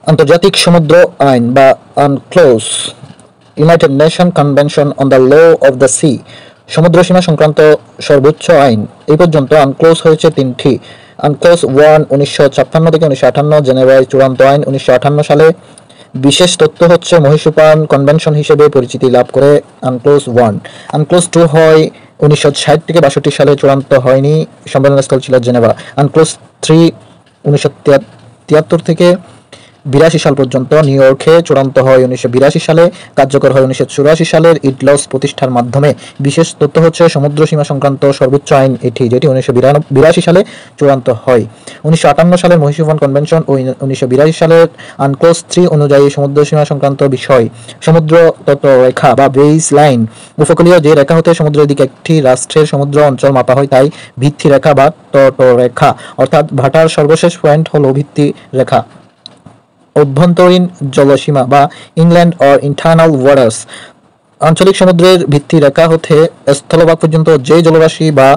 আন্তর্জাতিক সমুদ্র আইন বা UNCLOS, United Nation convention on the law of the sea, সমুদ্র সীমা সংক্রান্ত সর্বোচ্চ আইন। এই পর্যন্ত আনক্লোজ হয়েছে তিনটি। আনক্লোজ 1 1956 থেকে 1958, জেনেভায় চূড়ান্ত আইন 1958 সালে। বিশেষ তথ্য হচ্ছে মহীশূপান কনভেনশন হিসেবে পরিচিতি লাভ করে আনক্লোজ 1। আনক্লোজ 2 হয় 1960 থেকে 62 সালে, চূড়ান্ত হয়নি, সম্মেলনস্থল ছিল জেনেভা। আনক্লোজ 3 1973 থেকে 82 সাল পর্যন্ত নিউ ইয়র্কে চূড়ান্ত হয় 1982 সালে, কার্যকর হয় 1984 সালের ইডলস প্রতিষ্ঠার মাধ্যমে। বিশেষ তথ্য হচ্ছে সমুদ্র সীমা সংক্রান্ত সর্বোচ্চ আইন এটি, যেটি 1982 সালে চূড়ান্ত হয়। 1958 সালের মহীশূপান কনভেনশন ও 1982 সালের আনক্লোজ 3 অনুযায়ী সমুদ্র সীমা সংক্রান্ত বিষয়। সমুদ্র তটরেখা বা বেইস লাইন, উপকূলীয় যে রেখা হতে সমুদ্রের দিকে একটি রাষ্ট্রের সমুদ্র অঞ্চল মাপা হয় তাই ভিত্তি রেখা বা তটরেখা, অর্থাৎ ভাটার সর্বশেষ পয়েন্ট হলো ভিত্তি রেখা। অভ্যন্তরীণ জলসীমা বা ইনল্যান্ড অর ইন্টারনাল ওয়াটার্স, আঞ্চলিক সমুদ্রের ভিত্তি রেখা হতে স্থলভাগ পর্যন্ত যে জলরাশি বা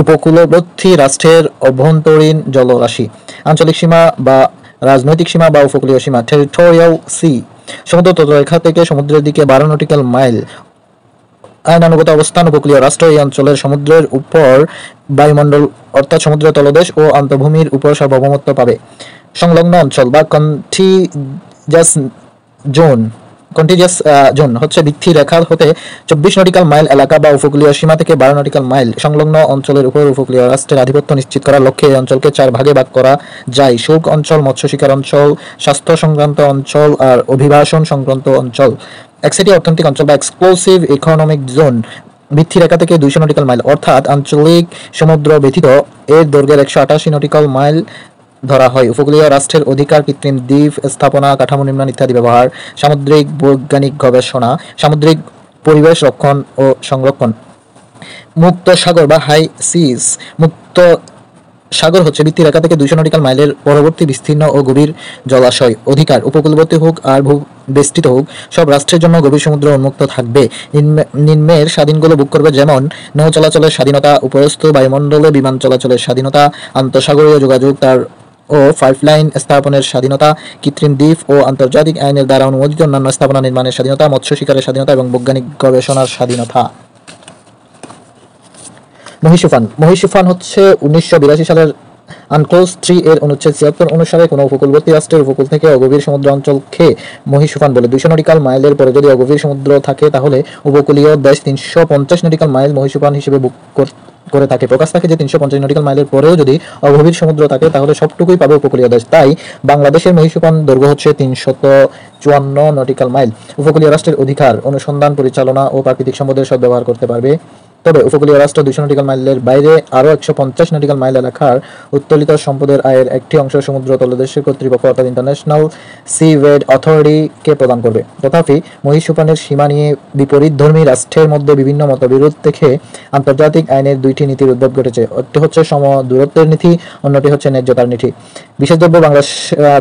উপকূলবর্তী রাষ্ট্রের অভ্যন্তরীণ জলরাশি। আঞ্চলিক সীমা বা রাজনৈতিক সীমা বা উপকূলীয় সীমা, টেরিটোরিয়াল সি, সমুদ্র তটরেখা থেকে সমুদ্রের দিকে 12 নটিক্যাল মাইল। আইনানুগত অবস্থান, উপকূলীয় রাষ্ট্র এই অঞ্চলের সমুদ্রের উপর বায়ুমণ্ডল অর্থাৎ সমুদ্রের তলদেশ ও আন্তঃভূমির উপর সার্বভৌমত্ব পাবে। সংলগ্ন অঞ্চল বা কন্টিজিয়াস জোন হচ্ছে ভিত্তি রেখা হতে 24 নটিক্যাল মাইল এলাকা বা উপকূলীয় সীমা থেকে 12 নটিক্যাল মাইল সংলগ্ন অঞ্চলের উপর উপকূলীয় রাষ্ট্রের আধিপত্য নিশ্চিত করার লক্ষ্যে এই অঞ্চলকে 4 ভাগে ভাগ করা যায়: শুল্ক অঞ্চল, মৎস্য শিকার অঞ্চল, স্বাস্থ্য সংক্রান্ত অঞ্চল আর অভিবাসন সংক্রান্ত অঞ্চল। একসেটিয়া অর্থনৈতিক অঞ্চল বা এক্সক্লুসিভ ইকোনমিক জোন, ভিত্তি রেখা থেকে 200 নটিক্যাল মাইল অর্থাৎ আঞ্চলিক সমুদ্র ব্যতীত এর দৈর্ঘ্যের 188 নটিক্যাল মাইল ধরা হয়। উপকূলীয় রাষ্ট্রের অধিকার, কৃত্রিম দ্বীপ স্থাপনা, কাঠামো নির্মাণ ইত্যাদি ব্যবহার, সামুদ্রিক বৈজ্ঞানিক গবেষণা, সামুদ্রিক পরিবেশ রক্ষণ ও সংরক্ষণ। মুক্ত সাগর বা হাই সিজ, মুক্ত সাগর হচ্ছে ভিত্তি রেখা থেকে 200 নটিক্যাল মাইলের পরবর্তী বিস্তীর্ণ ও গভীর জলাশয়। অধিকার, উপকূলবর্তী হোক আর বেষ্টিত হোক, সব রাষ্ট্রের জন্য গভীর সমুদ্র উন্মুক্ত থাকবে। নিম্নের স্বাধীনগুলো ভোগ করবে, যেমন নৌ চলাচলের স্বাধীনতা, উপরস্থ বায়ুমণ্ডলে বিমান চলাচলের স্বাধীনতা, আন্তঃসাগরীয় যোগাযোগ তার ও পাইপলাইন স্থাপনের স্বাধীনতা, কৃত্রিম দ্বীপ ও আন্তর্জাতিক আইনের দ্বারা অনুমোদিত অন্যান্য স্থাপনা নির্মাণের স্বাধীনতা, মৎস্য শিকারের স্বাধীনতা এবং বৈজ্ঞানিক গবেষণার স্বাধীনতা। মহীশূপান হচ্ছে 1982 সালের আনক্লোজ 3 এর অনুচ্ছেদ 76 অনুসারে কোনো উপকূলবর্তী রাষ্ট্রের উপকূল থেকে অগভীর সমুদ্র অঞ্চলকে মহীশূপান বলে। 200 নটিক্যাল মাইলের পরে যদি অগভীর সমুদ্র থাকে তাহলে উপকূলীয় দেশ 350 নটিক্যাল মাইল মহীশূপান হিসেবে বুক করে থাকে। প্রকাশ থাকে যে 350 নটিক্যাল মাইলের পরেও যদি অগভীর সমুদ্র থাকে তাহলে সবটুকুই পাবে উপকূলীয় দেশ। তাই বাংলাদেশের মহীশূপান দৈর্ঘ্য হচ্ছে 354 নটিক্যাল মাইল। উপকূলীয় রাষ্ট্রের অধিকার, অনুসন্ধান, পরিচালনা ও প্রাকৃতিক সম্পদের সদ্ব্যবহার করতে পারবে। তবে উপকূলীয় রাষ্ট্র 200 নটিক্যাল মাইলের বাইরে আরও 150 নটিক্যাল মাইল এলাকার উত্তোলিত সম্পদের আয়ের একটি অংশ সমুদ্র তলদেশের কর্তৃপক্ষ অর্থাৎ ইন্টারন্যাশনাল সিওয়েড অথরিটিকে প্রদান করবে। তথাপি মহীশূপানের সীমা নিয়ে বিপরীতধর্মী রাষ্ট্রের মধ্যে বিভিন্ন মতবিরোধ থেকে আন্তর্জাতিক আইনের 2টি নীতির উদ্ভব ঘটেছে। একটি হচ্ছে সম দূরত্বের নীতি, অন্যটি হচ্ছে ন্যায্যতার নীতি।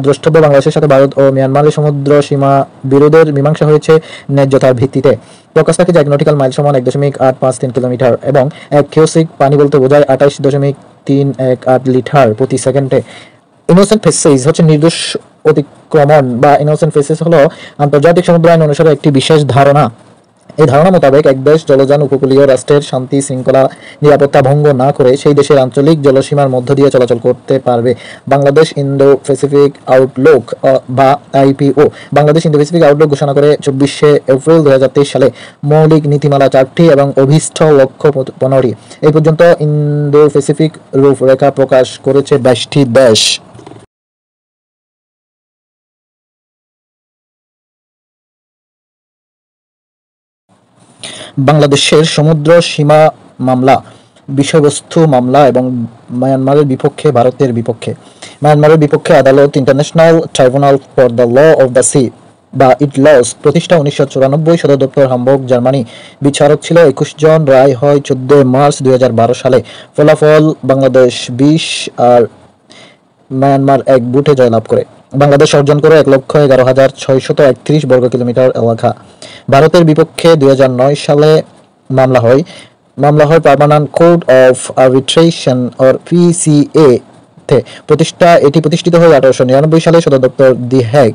দ্রষ্টব্য বাংলাদেশের সাথে ভারত ও মিয়ানমারের সমুদ্র সীমা বিরোধের মীমাংসা হয়েছে ন্যায্যতার ভিত্তিতে। প্রকাশ থাকে যে 1 নটিক্যাল মাইল সমান 1.853 কিলোমিটার এবং 1 কিউসিক পানি বলতে বোঝায় 28.318 লিটার প্রতি সেকেন্ডে। ইনোসেন্ট ফেসেস হচ্ছে নির্দোষ অতিক্রমণ বা ইনোসেন্ট ফেসেস হলো আন্তর্জাতিক সমুদ্র আইন অনুসারে একটি বিশেষ ধারণা। এই ধারণা মোতাবেক এক দেশ জলযান উপকূলীয় রাষ্ট্রের শান্তি শৃঙ্খলা নিরাপত্তা ভঙ্গ না করে সেই দেশের আঞ্চলিক জলসীমার মধ্য দিয়ে চলাচল করতে পারবে। বাংলাদেশ ইন্দো প্যাসিফিক আউটলুক বা IPO Bangladesh Indo Pacific Outlook ঘোষণা করে 24শে এপ্রিল 2023 সালে। মৌলিক নীতিমালা 4টি এবং অভীষ্ট লক্ষ্য 15টি। এই পর্যন্ত ইন্দো প্যাসিফিক রূপরেখা প্রকাশ করেছে 22টি দেশ। বাংলাদেশের সমুদ্র সীমা মামলা, বিষয়বস্তু মামলা এবং মায়ানমারের বিপক্ষে ভারতের বিপক্ষে। মায়ানমারের বিপক্ষে আদালত International Tribunal for the law of the Sea বা ইডলস প্রতিষ্ঠা 1994, সদর দপ্তর হামবুর্গ, জার্মানি। বিচারক ছিল 21 জন, রায় হয় 14 মার্চ 2012 সালে। ফলাফল বাংলাদেশ 20 আর মায়ানমার 1 ভোটে জয়লাভ করে। বাংলাদেশ অর্জন করে 1,11,631 বর্গ কিলোমিটার এলাকা। ভারতের বিপক্ষে 2009 সালে মামলা হয় permanent court of arbitration or PCA স্বার্থে এটি প্রতিষ্ঠিত হয় 1899 সালে। সদর দপ্তর দি হেগ।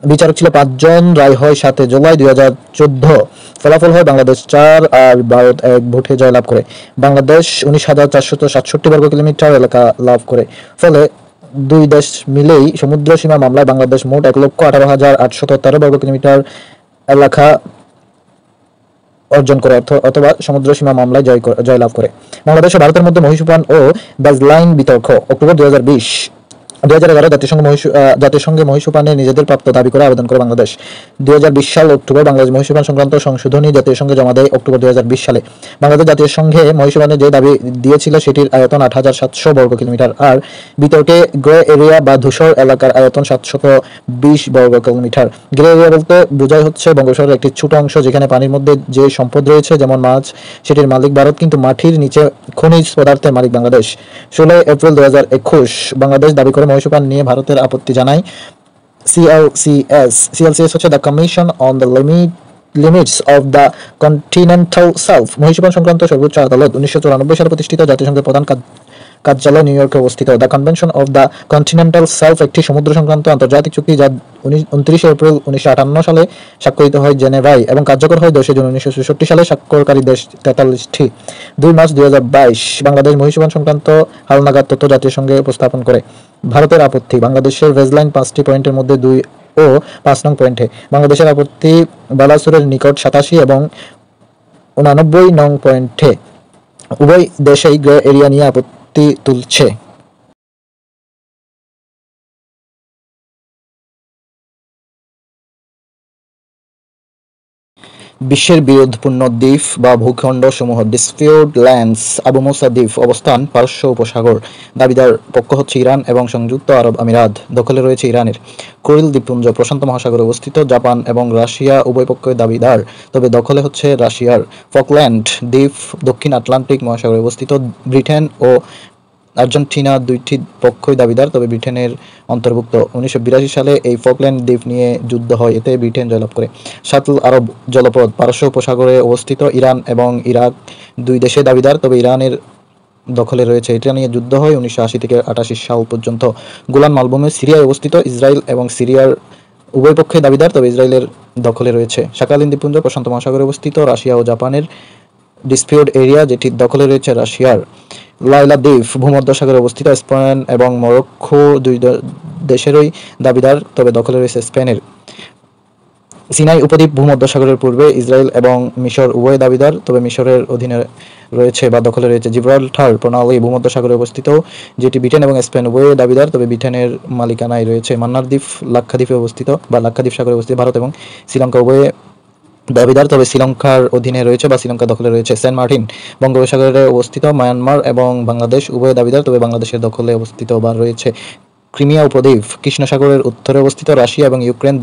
বিচারক ছিল 5 জন। রায় হয় 7 জুলাই 2014। ফলাফল হয় বাংলাদেশ 4 আর ভারত 1 ভোটে জয়লাভ করে। বাংলাদেশ 19,467 বর্গ কিলোমিটার এলাকা লাভ করে। ফলে দুই দেশ মিলেই সমুদ্র সীমা মামলায় বাংলাদেশ মোট 1,18,813 বর্গ কিলোমিটার এলাকা অর্জন করে অথবা সমুদ্র সীমা মামলায় জয়লাভ করে। বাংলাদেশ ও ভারতের মধ্যে মহীশূর ও বেজলাইন বিতর্ক। অক্টোবর 2011 জাতিসংঘে মহীশূরে নিজেদের প্রাপ্য দাবি করে আবেদন করে বাংলাদেশ। 2020 সাল অক্টোবর বাংলাদেশ মহীশূর সংক্রান্ত সংশোধনী জাতিসংঘে জমা দেয় অক্টোবর 2020 সালে। বাংলাদেশ জাতিসংঘে মহীশূরে যে দাবি দিয়েছিল সেটির আয়তন 8,700 বর্গ কিলোমিটার আর বিতর্কে গ্রে এরিয়া বা ধূসর এলাকার আয়তন 720 বর্গ কিলোমিটার। গ্রে এরিয়া বলতে বোঝায় হচ্ছে বঙ্গোপসাগরের একটি ছোট অংশ যেখানে পানির মধ্যে যে সম্পদ রয়েছে যেমন মাছ, সেটির মালিক ভারত কিন্তু মাটির নিচে খনিজ পদার্থের মালিক বাংলাদেশ। 16 এপ্রিল 2021 বাংলাদেশ দাবি করে মহীশূর নিয়ে ভারতের আপত্তি জানায় CLCS। CLCS হচ্ছে the Commission on the Limits of the Continental Shelf. মহীশূর সংক্রান্ত সর্বোচ্চ আদালত 1994 সালে প্রতিষ্ঠিত। জাতিসংঘের প্রধান কার্যালয় নিউ ইয়র্কে অবস্থিত। The convention of the Continental self একটি সমুদ্র সংক্রান্ত আন্তর্জাতিক চুক্তি যা 29 এপ্রিল 1958 সালে স্বাক্ষরিত হয় জেনেভায় এবং কার্যকর হয় 10 জুন 1964 সালে। স্বাক্ষরকারী দেশ 43টি। 2 মার্চ 2022 বাংলাদেশ মহীশূর সংক্রান্ত হালনাগাদ তথ্য জাতিসংঘে উপস্থাপন করে। ভারতের আপত্তি। বাংলাদেশের বেজলাইন 5টি পয়েন্টের মধ্যে 2 ও 5 নং পয়েন্টে। বাংলাদেশের আপত্তি বালাসুরের নিকট 87 এবং 89 নং পয়েন্টে। উভয় দেশেই গ্রে এরিয়া নিয়ে আপত্তি তুলছে। বিশ্বের বিরোধপূর্ণ দ্বীপ বা ভূখণ্ড সমূহ ডিসপিউট ল্যান্ডস। আবু মুসা দ্বীপ অবস্থান পারস্য উপসাগর। দাবিদার পক্ষ হচ্ছে ইরান এবং সংযুক্ত আরব আমিরাত। দখলে রয়েছে ইরানের। কুরিল দ্বীপপুঞ্জ প্রশান্ত মহাসাগরে অবস্থিত। জাপান এবং রাশিয়া উভয় পক্ষই দাবিদার, তবে দখলে হচ্ছে রাশিয়ার। ফকল্যান্ড দ্বীপ দক্ষিণ আটলান্টিক মহাসাগরে অবস্থিত। ব্রিটেন ও আর্জেন্টিনা দুইটি পক্ষই দাবিদার, তবে ব্রিটেনের অন্তর্ভুক্ত। 1982 সালে এই ফকল্যান্ড দ্বীপ নিয়ে যুদ্ধ হয়, এতে ব্রিটেন জয়লাভ করে। শাটল আরব জলপথ পারস্য উপসাগরে অবস্থিত। ইরান এবং ইরাক দুই দেশে দাবিদার, তবে ইরানের দখলে রয়েছে। এটা নিয়ে যুদ্ধ হয় 1980 থেকে 88 সাল পর্যন্ত। গোলান মালভূমি সিরিয়ায় অবস্থিত। ইসরায়েল এবং সিরিয়ার উভয় পক্ষে দাবিদার, তবে ইসরায়েলের দখলে রয়েছে। শাকালিন দ্বীপপুঞ্জ প্রশান্ত মহাসাগরে অবস্থিত। রাশিয়া ও জাপানের ডিসপিউট এরিয়া, যেটি দখলে রয়েছে রাশিয়ার। লাইলা দ্বীপ ভূমধ্যসাগরে অবস্থিত। স্পেন এবং মরক্কো দুই দেশেরই দাবিদার, তবে দখলে রয়েছে স্পেনের। সিনাই উপদ্বীপ ভূমধ্যসাগরের পূর্বে। ইসরায়েল এবং মিশর উভয় দাবিদার, তবে মিশরের অধীনে রয়েছে বা দখলে রয়েছে। জিব্রাল্টার প্রণালী ভূমধ্যসাগরে অবস্থিত, যেটি ব্রিটেন এবং স্পেন উভয় দাবিদার, তবে ব্রিটেনের মালিকানায় রয়েছে। মান্নার দ্বীপ লাক্ষাদ্বীপে অবস্থিত বা লাক্ষাদ্বীপ সাগরে অবস্থিত। ভারত এবং শ্রীলঙ্কা উভয়ে দাবিদার, তবে শ্রীলঙ্কার অধীনে রয়েছে বা শ্রীলঙ্কা দখলে রয়েছে। সেন্ট মার্টিন বঙ্গোপসাগরে অবস্থিত। মায়ানমার এবং বাংলাদেশ উভয় দাবিদার, তবে বাংলাদেশের দখলে অবস্থিত বা রয়েছে। ক্রিমিয়া উপদ্বীপ কৃষ্ণ সাগরের উত্তরে অবস্থিত। রাশিয়া এবং ইউক্রেন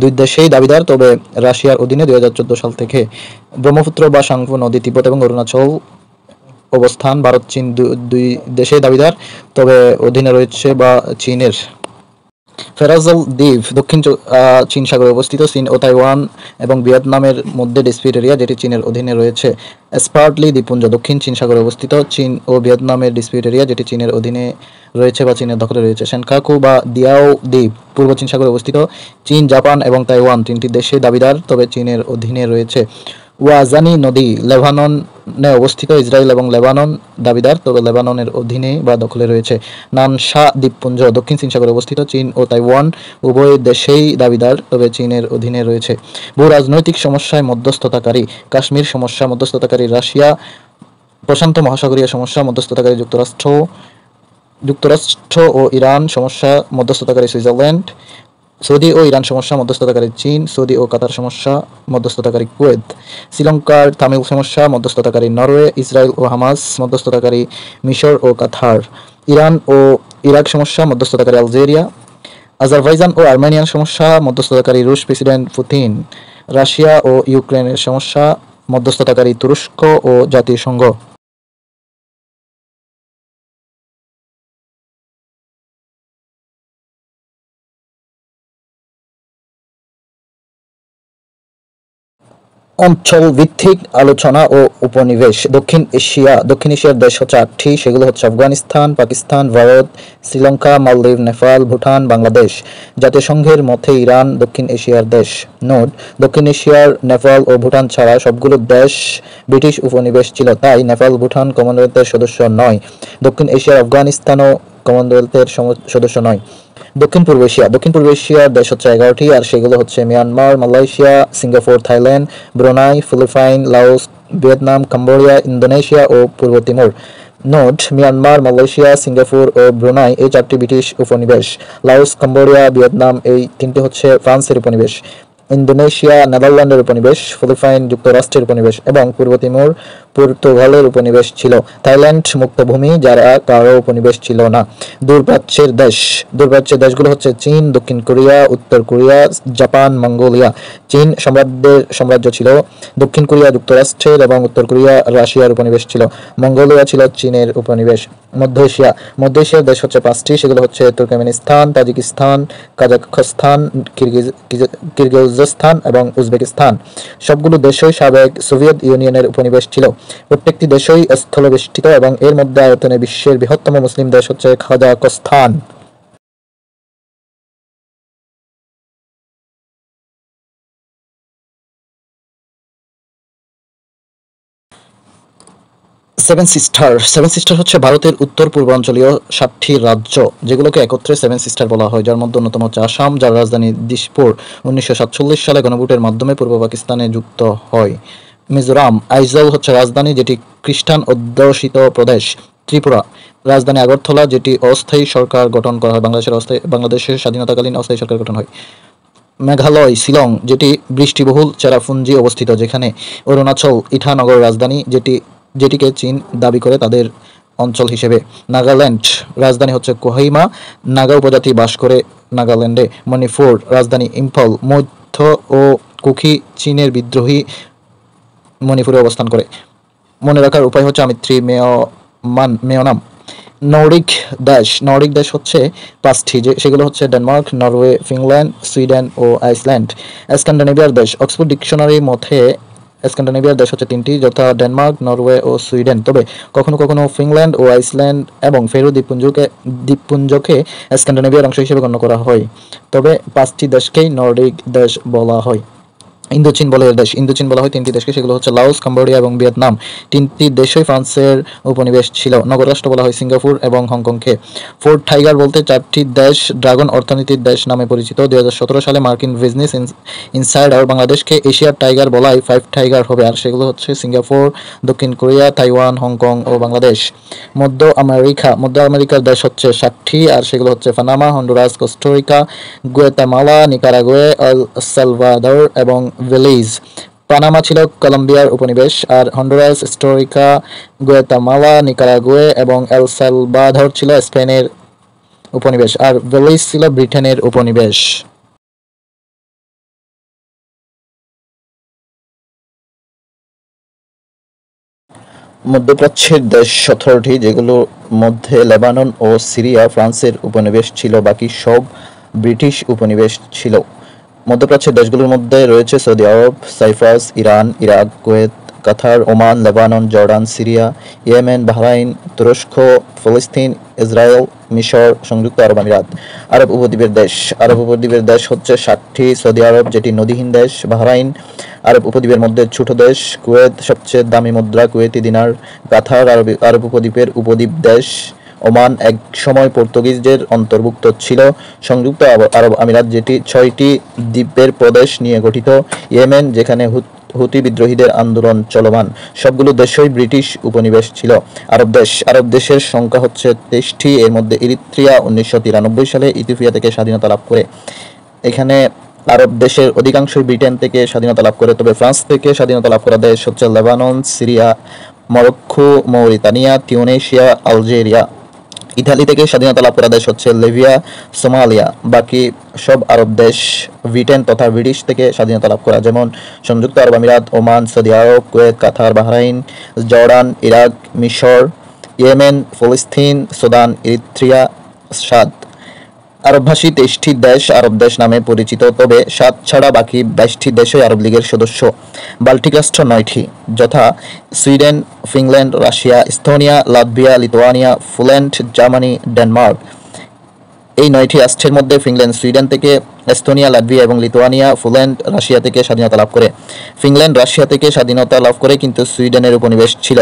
দুই দেশেই দাবিদার, তবে রাশিয়ার অধীনে 2014 সাল থেকে। ব্রহ্মপুত্র বা সাংপো নদী তিব্বত এবং অরুণাচল অবস্থান। ভারত চীন দুই দেশেই দাবিদার, তবে অধীনে রয়েছে বা চীনের। ফেরাজল দ্বীপ দক্ষিণ চীন সাগরে অবস্থিত। চীন ও তাইওয়ান এবং ভিয়েতনামের মধ্যে ডিসপিউট এরিয়া, যেটি চীনের অধীনে রয়েছে। স্পার্টলি দ্বীপপুঞ্জ দক্ষিণ চীন সাগরে অবস্থিত। চীন ও ভিয়েতনামের ডিসপিউট এরিয়া, যেটি চীনের অধীনে রয়েছে বা চীনের দখলে রয়েছে। সেনকাকু বা দিয়াও দ্বীপ পূর্ব চীন সাগরে অবস্থিত। চীন, জাপান এবং তাইওয়ান তিনটি দেশে দাবিদার, তবে চীনের অধীনে রয়েছে। ওয়াজানি নদী লেবাননে অবস্থিত। ইসরায়েল এবং লেবানন দাবিদার, তবে লেবাননের অধীনে বা দখলে রয়েছে। নানশা দ্বীপপুঞ্জ দক্ষিণ চীন সাগরে অবস্থিত। চীন ও তাইওয়ান উভয় দেশেই দাবিদার, তবে চীনের অধীনে রয়েছে। ভূ রাজনৈতিক সমস্যায় মধ্যস্থতাকারী। কাশ্মীর সমস্যা মধ্যস্থতাকারী রাশিয়া। প্রশান্ত মহাসাগরীয় সমস্যা মধ্যস্থতাকারী যুক্তরাষ্ট্র ও ইরান সমস্যা মধ্যস্থতাকারী সুইজারল্যান্ড। সৌদি ও ইরান সমস্যা মধ্যস্থতাকারী চীন। সৌদি ও কাতার সমস্যা মধ্যস্থতাকারী কুয়েত। শ্রীলঙ্কার তামিল সমস্যা মধ্যস্থতাকারী নরওয়ে। ইসরায়েল ও হামাস মধ্যস্থতাকারী মিশর ও কাতার। ইরান ও ইরাক সমস্যা মধ্যস্থতাকারী আলজেরিয়া। আজারবাইজান ও আর্মেনিয়ার সমস্যা মধ্যস্থতাকারী রুশ প্রেসিডেন্ট পুতিন। রাশিয়া ও ইউক্রেনের সমস্যা মধ্যস্থতাকারী তুরস্ক ও জাতিসংঘ। অঞ্চল ভিত্তিক আলোচনা ও উপনিবেশ। দক্ষিণ এশিয়ার দেশ হচ্ছে 8টি, সেগুলো হচ্ছে আফগানিস্তান, পাকিস্তান, ভারত, শ্রীলঙ্কা, মালদ্বীপ, নেপাল, ভুটান, বাংলাদেশ। জাতিসংঘের মতে ইরান দক্ষিণ এশিয়ার দেশ। নোট: দক্ষিণ এশিয়ার নেপাল ও ভুটান ছাড়া সবগুলো দেশ ব্রিটিশ উপনিবেশ ছিল, তাই নেপাল, ভুটান কমনওয়েলথের সদস্য নয়। দক্ষিণ এশিয়ার আফগানিস্তানও কমনওয়েলথের সদস্য নয়। দক্ষিণ পূর্ব এশিয়ার দেশ হচ্ছে 11টি, আর সেগুলো হচ্ছে Myanmar, Malaysia, Singapore, Thailand, Brunei, Philippine, Laos, Vietnam, Cambodia, Indonesia ও পূর্ব তিমুর। নোট: মিয়ানমার, মালয়েশিয়া, সিঙ্গাপুর ও ব্রুনাই এই 4টি ব্রিটিশ উপনিবেশ। লাওস, কম্বোডিয়া, ভিয়েতনাম এই 3টি হচ্ছে ফ্রান্সের উপনিবেশ। ইন্দোনেশিয়া নেদারল্যান্ডের উপনিবেশ, ফিলিপাইন যুক্তরাষ্ট্রের উপনিবেশ এবং পূর্ব তিমুর পর্তুগালের উপনিবেশ ছিল। থাইল্যান্ড মুক্তভূমি, যারা কারো উপনিবেশ ছিল না। দূরপ্রাচ্যের দেশগুলো হচ্ছে চীন, দক্ষিণ কোরিয়া, উত্তর কোরিয়া, জাপান, মঙ্গোলিয়া। চীন সাম্রাজ্য ছিল। দক্ষিণ কোরিয়া যুক্তরাষ্ট্রের এবং উত্তর কোরিয়া রাশিয়ার উপনিবেশ ছিল। মঙ্গোলিয়া ছিল চীনের উপনিবেশ। মধ্য এশিয়ার দেশ হচ্ছে 5টি, সেগুলো হচ্ছে তুর্কমেনিস্তান, তাজিকিস্তান, কাজাখস্তান, কিরগিজস্তান এবং উজবেকিস্তান। সবগুলো দেশই সাবেক সোভিয়েত ইউনিয়নের উপনিবেশ ছিল। প্রত্যেকটি দেশই স্থলবেষ্টিত এবং এর মধ্যে আয়তনে বিশ্বের বৃহত্তম মুসলিম দেশ হচ্ছে কাজাখস্তান। সেভেন সিস্টার হচ্ছে ভারতের উত্তর পূর্বাঞ্চলীয় 7টি রাজ্য, যেগুলোকে একত্রে সেভেন সিস্টার বলা হয়, যার মধ্যে অন্যতম হচ্ছে আসাম, যার রাজধানী দিসপুর 1947 সালে গণভোটের মাধ্যমে পূর্ব পাকিস্তানে যুক্ত হয়। মিজোরাম, আইজল হচ্ছে রাজধানী, যেটি খ্রিস্টান অধ্যুষিত প্রদেশ। ত্রিপুরা, রাজধানী আগরতলা, যেটি অস্থায়ী সরকার গঠন করা হয়, বাংলাদেশের স্বাধীনতাকালীন অস্থায়ী সরকার গঠন হয়। মেঘালয়, শিলং, যেটি বৃষ্টিবহুল চেরাপুঞ্জি অবস্থিত, যেখানে। অরুণাচল, ইটানগর রাজধানী, যেটিকে চীন দাবি করে তাদের অঞ্চল হিসেবে। নাগাল্যান্ড, রাজধানী হচ্ছে কোহিমা, নাগা উপজাতি বাস করে নাগাল্যান্ডে। মণিপুর, রাজধানী ইম্ফল, মধ্য ও কুকি চীনের বিদ্রোহী মণিপুরে অবস্থান করে। মনে রাখার উপায় হচ্ছে আমিত্রি মেয়নাম। নর্ডিক দেশ হচ্ছে 5টি, সেগুলো হচ্ছে ডেনমার্ক, নরওয়ে, ফিনল্যান্ড, সুইডেন ও আইসল্যান্ড। স্ক্যান্ডিনেভিয়ার দেশ, অক্সফোর্ড ডিকশনারির মতে স্ক্যান্ডিনেভিয়ার দেশ হচ্ছে 3টি, যথা ডেনমার্ক, নরওয়ে ও সুইডেন। তবে কখনো কখনো ফিনল্যান্ড ও আইসল্যান্ড এবং ফেরো দ্বীপপুঞ্জকে স্ক্যান্ডিনেভিয়ার অংশ হিসেবে গণ্য করা হয়। তবে 5টি দেশকেই নর্ডিক দেশ বলা হয়। ইন্দোচীন বলা হয় 3টি দেশকে, সেগুলো হচ্ছে লাওস, কম্বোডিয়া এবং ভিয়েতনাম। 3টি দেশই ফ্রান্সের উপনিবেশ ছিল। নগর রাষ্ট্র বলা হয় সিঙ্গাপুর এবং হংকংকে। ফোর্থ টাইগার বলতে 4টি দেশ ড্রাগন অর্থনীতির দেশ নামে পরিচিত। 2017 সালে মার্কিন বিজনেস ইনসাইডার বাংলাদেশকে এশিয়ার টাইগার বলায় 5 টাইগার হবে, আর সেগুলো হচ্ছে সিঙ্গাপুর, দক্ষিণ কোরিয়া, তাইওয়ান, হংকং ও বাংলাদেশ। মধ্য আমেরিকার দেশ হচ্ছে 7টি, আর সেগুলো হচ্ছে Panama, Honduras, Costa Rica, Guatemala, Nicaragua, El Salvador এবং বেলিজ। পানামা ছিল কলম্বিয়ার উপনিবেশ, আর হন্ডুরাস, কোস্টারিকা, গুয়াতেমালা, নিকারাগুয়ে এবং এল সালভাদর ছিল স্পেনের উপনিবেশ, আর বেলিজ ছিল ব্রিটেনের উপনিবেশ। মধ্যপ্রাচ্যের দেশ 17টি, যেগুলোর মধ্যে লেবানন ও সিরিয়া ফ্রান্সের উপনিবেশ ছিল, বাকি সব ব্রিটিশ উপনিবেশ ছিল। মধ্যপ্রাচ্যের দেশগুলোর মধ্যে রয়েছে Saudi Arab, Cyprus, Iran, Iraq, Kuwait, Qatar, Oman, Lebanon, Jordan, Syria, Yemen, Bahrain, তুরস্ক, ফিলিস্তিন, ইসরায়েল, মিশর, সংযুক্ত আরব আমিরাত। আরব উপদ্বীপের দেশ হচ্ছে 7টি। সৌদি আরব, যেটি নদীহীন দেশ। বাহরাইন আরব উপদ্বীপের মধ্যে ছোট দেশ। কুয়েত, সবচেয়ে দামি মুদ্রা কুয়েতি দিনার। কাতার আরব উপদ্বীপের উপদ্বীপ দেশ। ওমান এক সময় পর্তুগিজদের অন্তর্ভুক্ত ছিল। সংযুক্ত আরব আমিরাত, যেটি 6টি দ্বীপের প্রদেশ নিয়ে গঠিত। ইয়েমেন, যেখানে হুতি বিদ্রোহীদের আন্দোলন চলমান। সবগুলো দেশই ব্রিটিশ উপনিবেশ ছিল। আরব দেশের সংখ্যা হচ্ছে 23টি, এর মধ্যে ইরিত্রিয়া 1993 সালে ইথিওপিয়া থেকে স্বাধীনতা লাভ করে। এখানে আরব দেশের অধিকাংশই ব্রিটেন থেকে স্বাধীনতা লাভ করে, তবে ফ্রান্স থেকে স্বাধীনতা লাভ করা দেশ হচ্ছে Lebanon, Syria, Morocco, Mauritania, Tunisia, Algeria. Italy থেকে স্বাধীনতা লাভ করা দেশ হচ্ছে লিবিয়া, সোমালিয়া। বাকি সব আরব দেশ ব্রিটেন তথা ব্রিটিশ থেকে স্বাধীনতা লাভ করা, যেমন সংযুক্ত আরব আমিরাত, ওমান, সৌদি আরব, কুয়েত, কাতার, বাহরাইন, জর্ডান, ইরাক, মিশর, ইয়েমেন, ফিলিস্তিন, সুদান, ইরিত্রিয়া, সাদ। আরবভাষী 23টি দেশ আরব দেশ নামে পরিচিত, তবে 7 ছাড়া বাকি 22টি দেশই আরব লীগের সদস্য। বাল্টিক রাষ্ট্র 9টি, যথা Sweden, Finland, Russia, Estonia, Latvia, Lithuania, Poland, Germany, Denmark. এই 9টি রাষ্ট্রের মধ্যে ফিনল্যান্ড সুইডেন থেকে, এস্তোনিয়া, লাতভিয়া এবং লিথুয়ানিয়া পোল্যান্ড, রাশিয়া থেকে স্বাধীনতা লাভ করে। ফিনল্যান্ড রাশিয়া থেকে স্বাধীনতা লাভ করে কিন্তু সুইডেনের উপনিবেশ ছিল।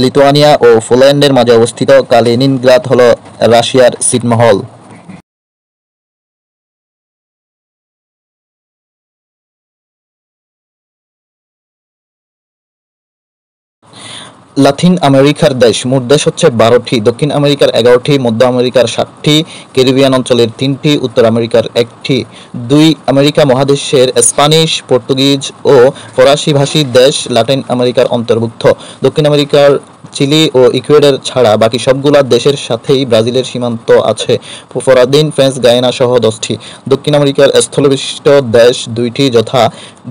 লিথুয়ানিয়া ও পোল্যান্ডের মাঝে অবস্থিত কালিনিনগ্রাদ হল রাশিয়ার ছিটমহল। লাতিন আমেরিকার দেশ, মোট দেশ হচ্ছে 12টি, দক্ষিণ আমেরিকার 11টি, মধ্য আমেরিকার 7টি, ক্যারিবিয়ান অঞ্চলের 3টি, উত্তর আমেরিকার 1টি। 2 আমেরিকা মহাদেশের স্প্যানিশ, পর্তুগিজ ও ফরাসি ভাষী দেশ লাতিন আমেরিকার অন্তর্ভুক্ত। দক্ষিণ আমেরিকার চিলি ও ইকুয়েডর ছাড়া বাকি সবগুলা দেশের সাথেই ব্রাজিলের সীমান্ত আছে। পরাধীন ফ্রেঞ্চ গায়ানা সহ 10টি। দক্ষিণ আমেরিকার স্থলবেষ্টিত দেশ 2টি, যথা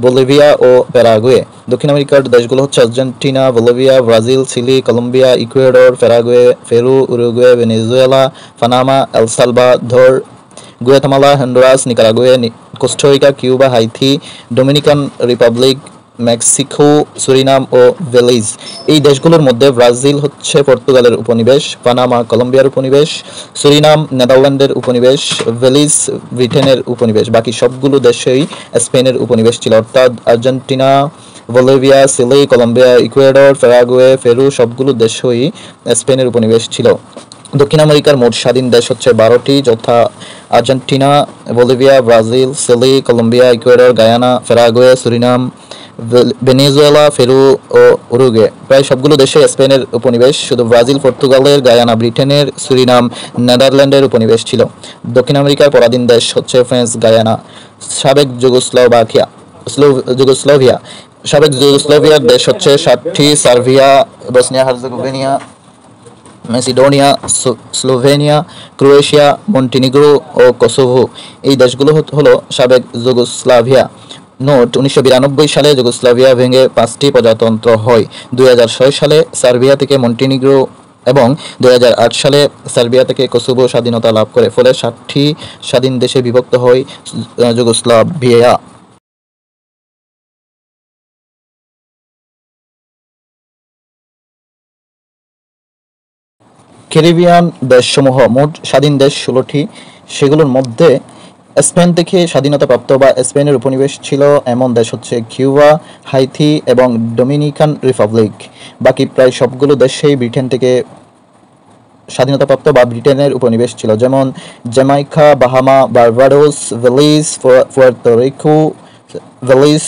বলিভিয়া ও প্যারাগুয়ে। দক্ষিণ আমেরিকার দেশগুলো হচ্ছে Argentina, Bolivia, Brazil, Chile, Colombia, Ecuador, Paraguay, Peru, Uruguay, Venezuela, Panama, El Salvador, Guatemala, Honduras, Nicaragua, Costa Rica, Cuba, Haiti, Dominican Republic, Mexico, Suriname ও বেলিজ। এই দেশগুলোর মধ্যে ব্রাজিল হচ্ছে পর্তুগালের উপনিবেশ, পানামা কলম্বিয়ার উপনিবেশ, সুরিনাম নেদারল্যান্ডের উপনিবেশ, বেলিজ ব্রিটেনের উপনিবেশ। বাকি সবগুলো দেশেই স্পেনের উপনিবেশ ছিল, অর্থাৎ Argentina, Bolivia, Chile, Colombia, Ecuador, Paraguay, Peru সবগুলো দেশই স্পেনের উপনিবেশ ছিল। দক্ষিণ আমেরিকার মোট স্বাধীন দেশ হচ্ছে 12টি, যথা Argentina, Bolivia, Brazil, Chile, Colombia, Ecuador, Guyana, Paraguay, Suriname, Venezuela, Peru ও উরুগুয়ে। প্রায় সবগুলো দেশে স্পেনের উপনিবেশ, শুধু ব্রাজিল, পর্তুগালের, গায়ানা ব্রিটেনের, সুরিনাম নেদারল্যান্ডের উপনিবেশ ছিল। দক্ষিণ আমেরিকার পরাধীন দেশ হচ্ছে ফ্রেঞ্চ গায়ানা। সাবেক যুগোস্লাভিয়া সাবেক যুগোস্লাভিয়ার দেশ হচ্ছে 7টি: Serbia, Bosnia Herzegovina, Macedonia, Slovenia, Croatia, Montenegro ও কোসোভো। এই দেশগুলো হলো সাবেক যুগোস্লাভিয়া। নোট: 1992 সালে যুগোস্লাভিয়া ভেঙে 5টি প্রজাতন্ত্র হয়। 2006 সালে সার্বিয়া থেকে মন্টিনিগ্রো এবং 2008 সালে সার্বিয়া থেকে কোসোভো স্বাধীনতা লাভ করে, ফলে 7টি স্বাধীন দেশে বিভক্ত হয় যুগোস্লাভিয়া। ক্যারিবিয়ান দেশসমূহ, মোট স্বাধীন দেশ 16টি। সেগুলোর মধ্যে স্পেন থেকে স্বাধীনতাপ্রাপ্ত বা স্পেনের উপনিবেশ ছিল এমন দেশ হচ্ছে কিউবা, হাইতি এবং ডোমিনিকান রিপাবলিক। বাকি প্রায় সবগুলো দেশেই ব্রিটেন থেকে স্বাধীনতাপ্রাপ্ত বা ব্রিটেনের উপনিবেশ ছিল, যেমন Jamaica, Bahama, Barbados, Belize, Puerto Rico, Belize,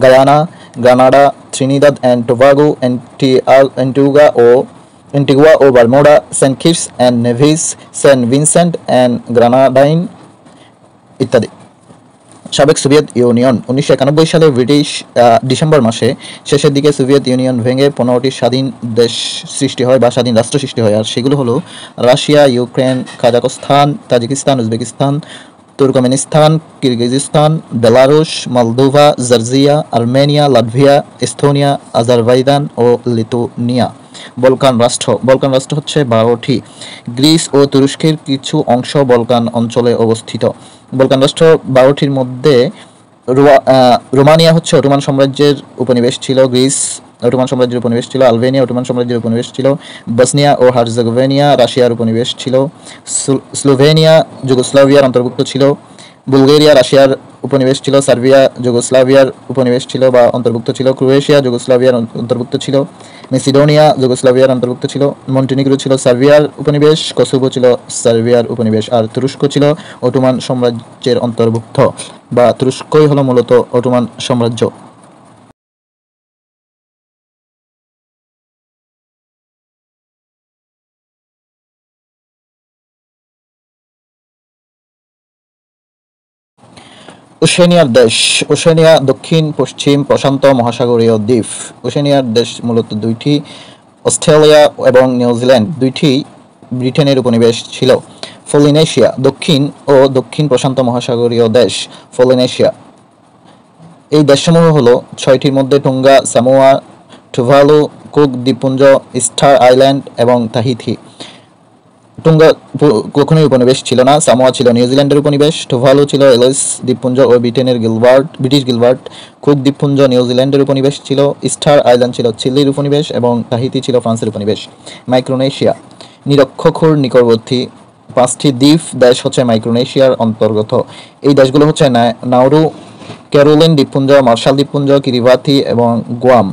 Guyana, Grenada, Trinidad and Tobago, Antigua ও Bermuda, Saint Kitts and Nevis, Saint Vincent and Grenadine ইত্যাদি। সাবেক সোভিয়েত ইউনিয়ন, 1991 সালে ডিসেম্বর মাসে শেষের দিকে সোভিয়েত ইউনিয়ন ভেঙে 15টি স্বাধীন দেশ সৃষ্টি হয় বা স্বাধীন রাষ্ট্র সৃষ্টি হয়, আর সেগুলো হলো Russia, Ukraine, Kazakhstan, Tajikistan, Uzbekistan, Turkmenistan, Kyrgyzstan, Belarus, Moldova, Georgia, Armenia, Latvia, Estonia, Azerbaijan ও লিথুয়ানিয়া। বলকান রাষ্ট্র হচ্ছে 12টি। গ্রিস ও তুরস্কের কিছু অংশ বলকান অঞ্চলে অবস্থিত। বলকান রাষ্ট্র 12টির মধ্যে রোমানিয়া হচ্ছে অটোমান সাম্রাজ্যের উপনিবেশ ছিল, গ্রিস অটোমান সাম্রাজ্যের উপনিবেশ ছিল, আলবেনিয়া অটোমান সাম্রাজ্যের উপনিবেশ ছিল, বসনিয়া ও হার্জেগোভিনা রাশিয়ার উপনিবেশ ছিল, স্লোভেনিয়া যুগোস্লাভিয়ার অন্তর্ভুক্ত ছিল, বুলগেরিয়া রাশিয়ার উপনিবেশ ছিল, সার্বিয়া যুগোস্লাভিয়ার উপনিবেশ ছিল বা অন্তর্ভুক্ত ছিল, ক্রোয়েশিয়া যুগোস্লাভিয়ার অন্তর্ভুক্ত ছিল, মেসিডোনিয়া যুগোস্লাভিয়ার অন্তর্ভুক্ত ছিল, মন্টিনিগ্রো ছিল সার্বিয়ার উপনিবেশ, কোসোভো ছিল সার্বিয়ার উপনিবেশ, আর তুরস্ক ছিল অটোমান সাম্রাজ্যের অন্তর্ভুক্ত বা তুরস্কই হলো মূলত অটোমান সাম্রাজ্য। ওশেনিয়ার দেশ, ওশেনিয়া দক্ষিণ পশ্চিম প্রশান্ত মহাসাগরীয় দ্বীপ। ওশেনিয়ার দেশ মূলত 2টি, অস্ট্রেলিয়া এবং নিউজিল্যান্ড 2টি ব্রিটেনের উপনিবেশ ছিল। পলিনেশিয়া দক্ষিণ ও দক্ষিণ প্রশান্ত মহাসাগরীয় দেশ। পলিনেশিয়া এই দেশসমূহ হলো 6টির মধ্যে টুঙ্গা, সামোয়া, টুভালু, কুক দ্বীপপুঞ্জ, স্টার আইল্যান্ড এবং তাহিতি। টুঙ্গা কখনোই উপনিবেশ ছিল না। সামোয়া ছিল নিউজিল্যান্ডের উপনিবেশ। টুভালু ছিল এলিস দ্বীপপুঞ্জ ও ব্রিটিশ গিলবার্ট। কুক দ্বীপপুঞ্জ নিউজিল্যান্ডের উপনিবেশ ছিল। স্টার আইল্যান্ড ছিল চিলির উপনিবেশ এবং তাহিতি ছিল ফ্রান্সের উপনিবেশ। মাইক্রোনেশিয়া নিরক্ষরপুর নিকটবর্তী 5টি দ্বীপ দেশ হচ্ছে মাইক্রোনেশিয়ার অন্তর্গত। এই দেশগুলো হচ্ছে নাউরু, ক্যারোলিন দ্বীপপুঞ্জ, মার্শাল দ্বীপপুঞ্জ, কিরিবাতি এবং গুয়াম।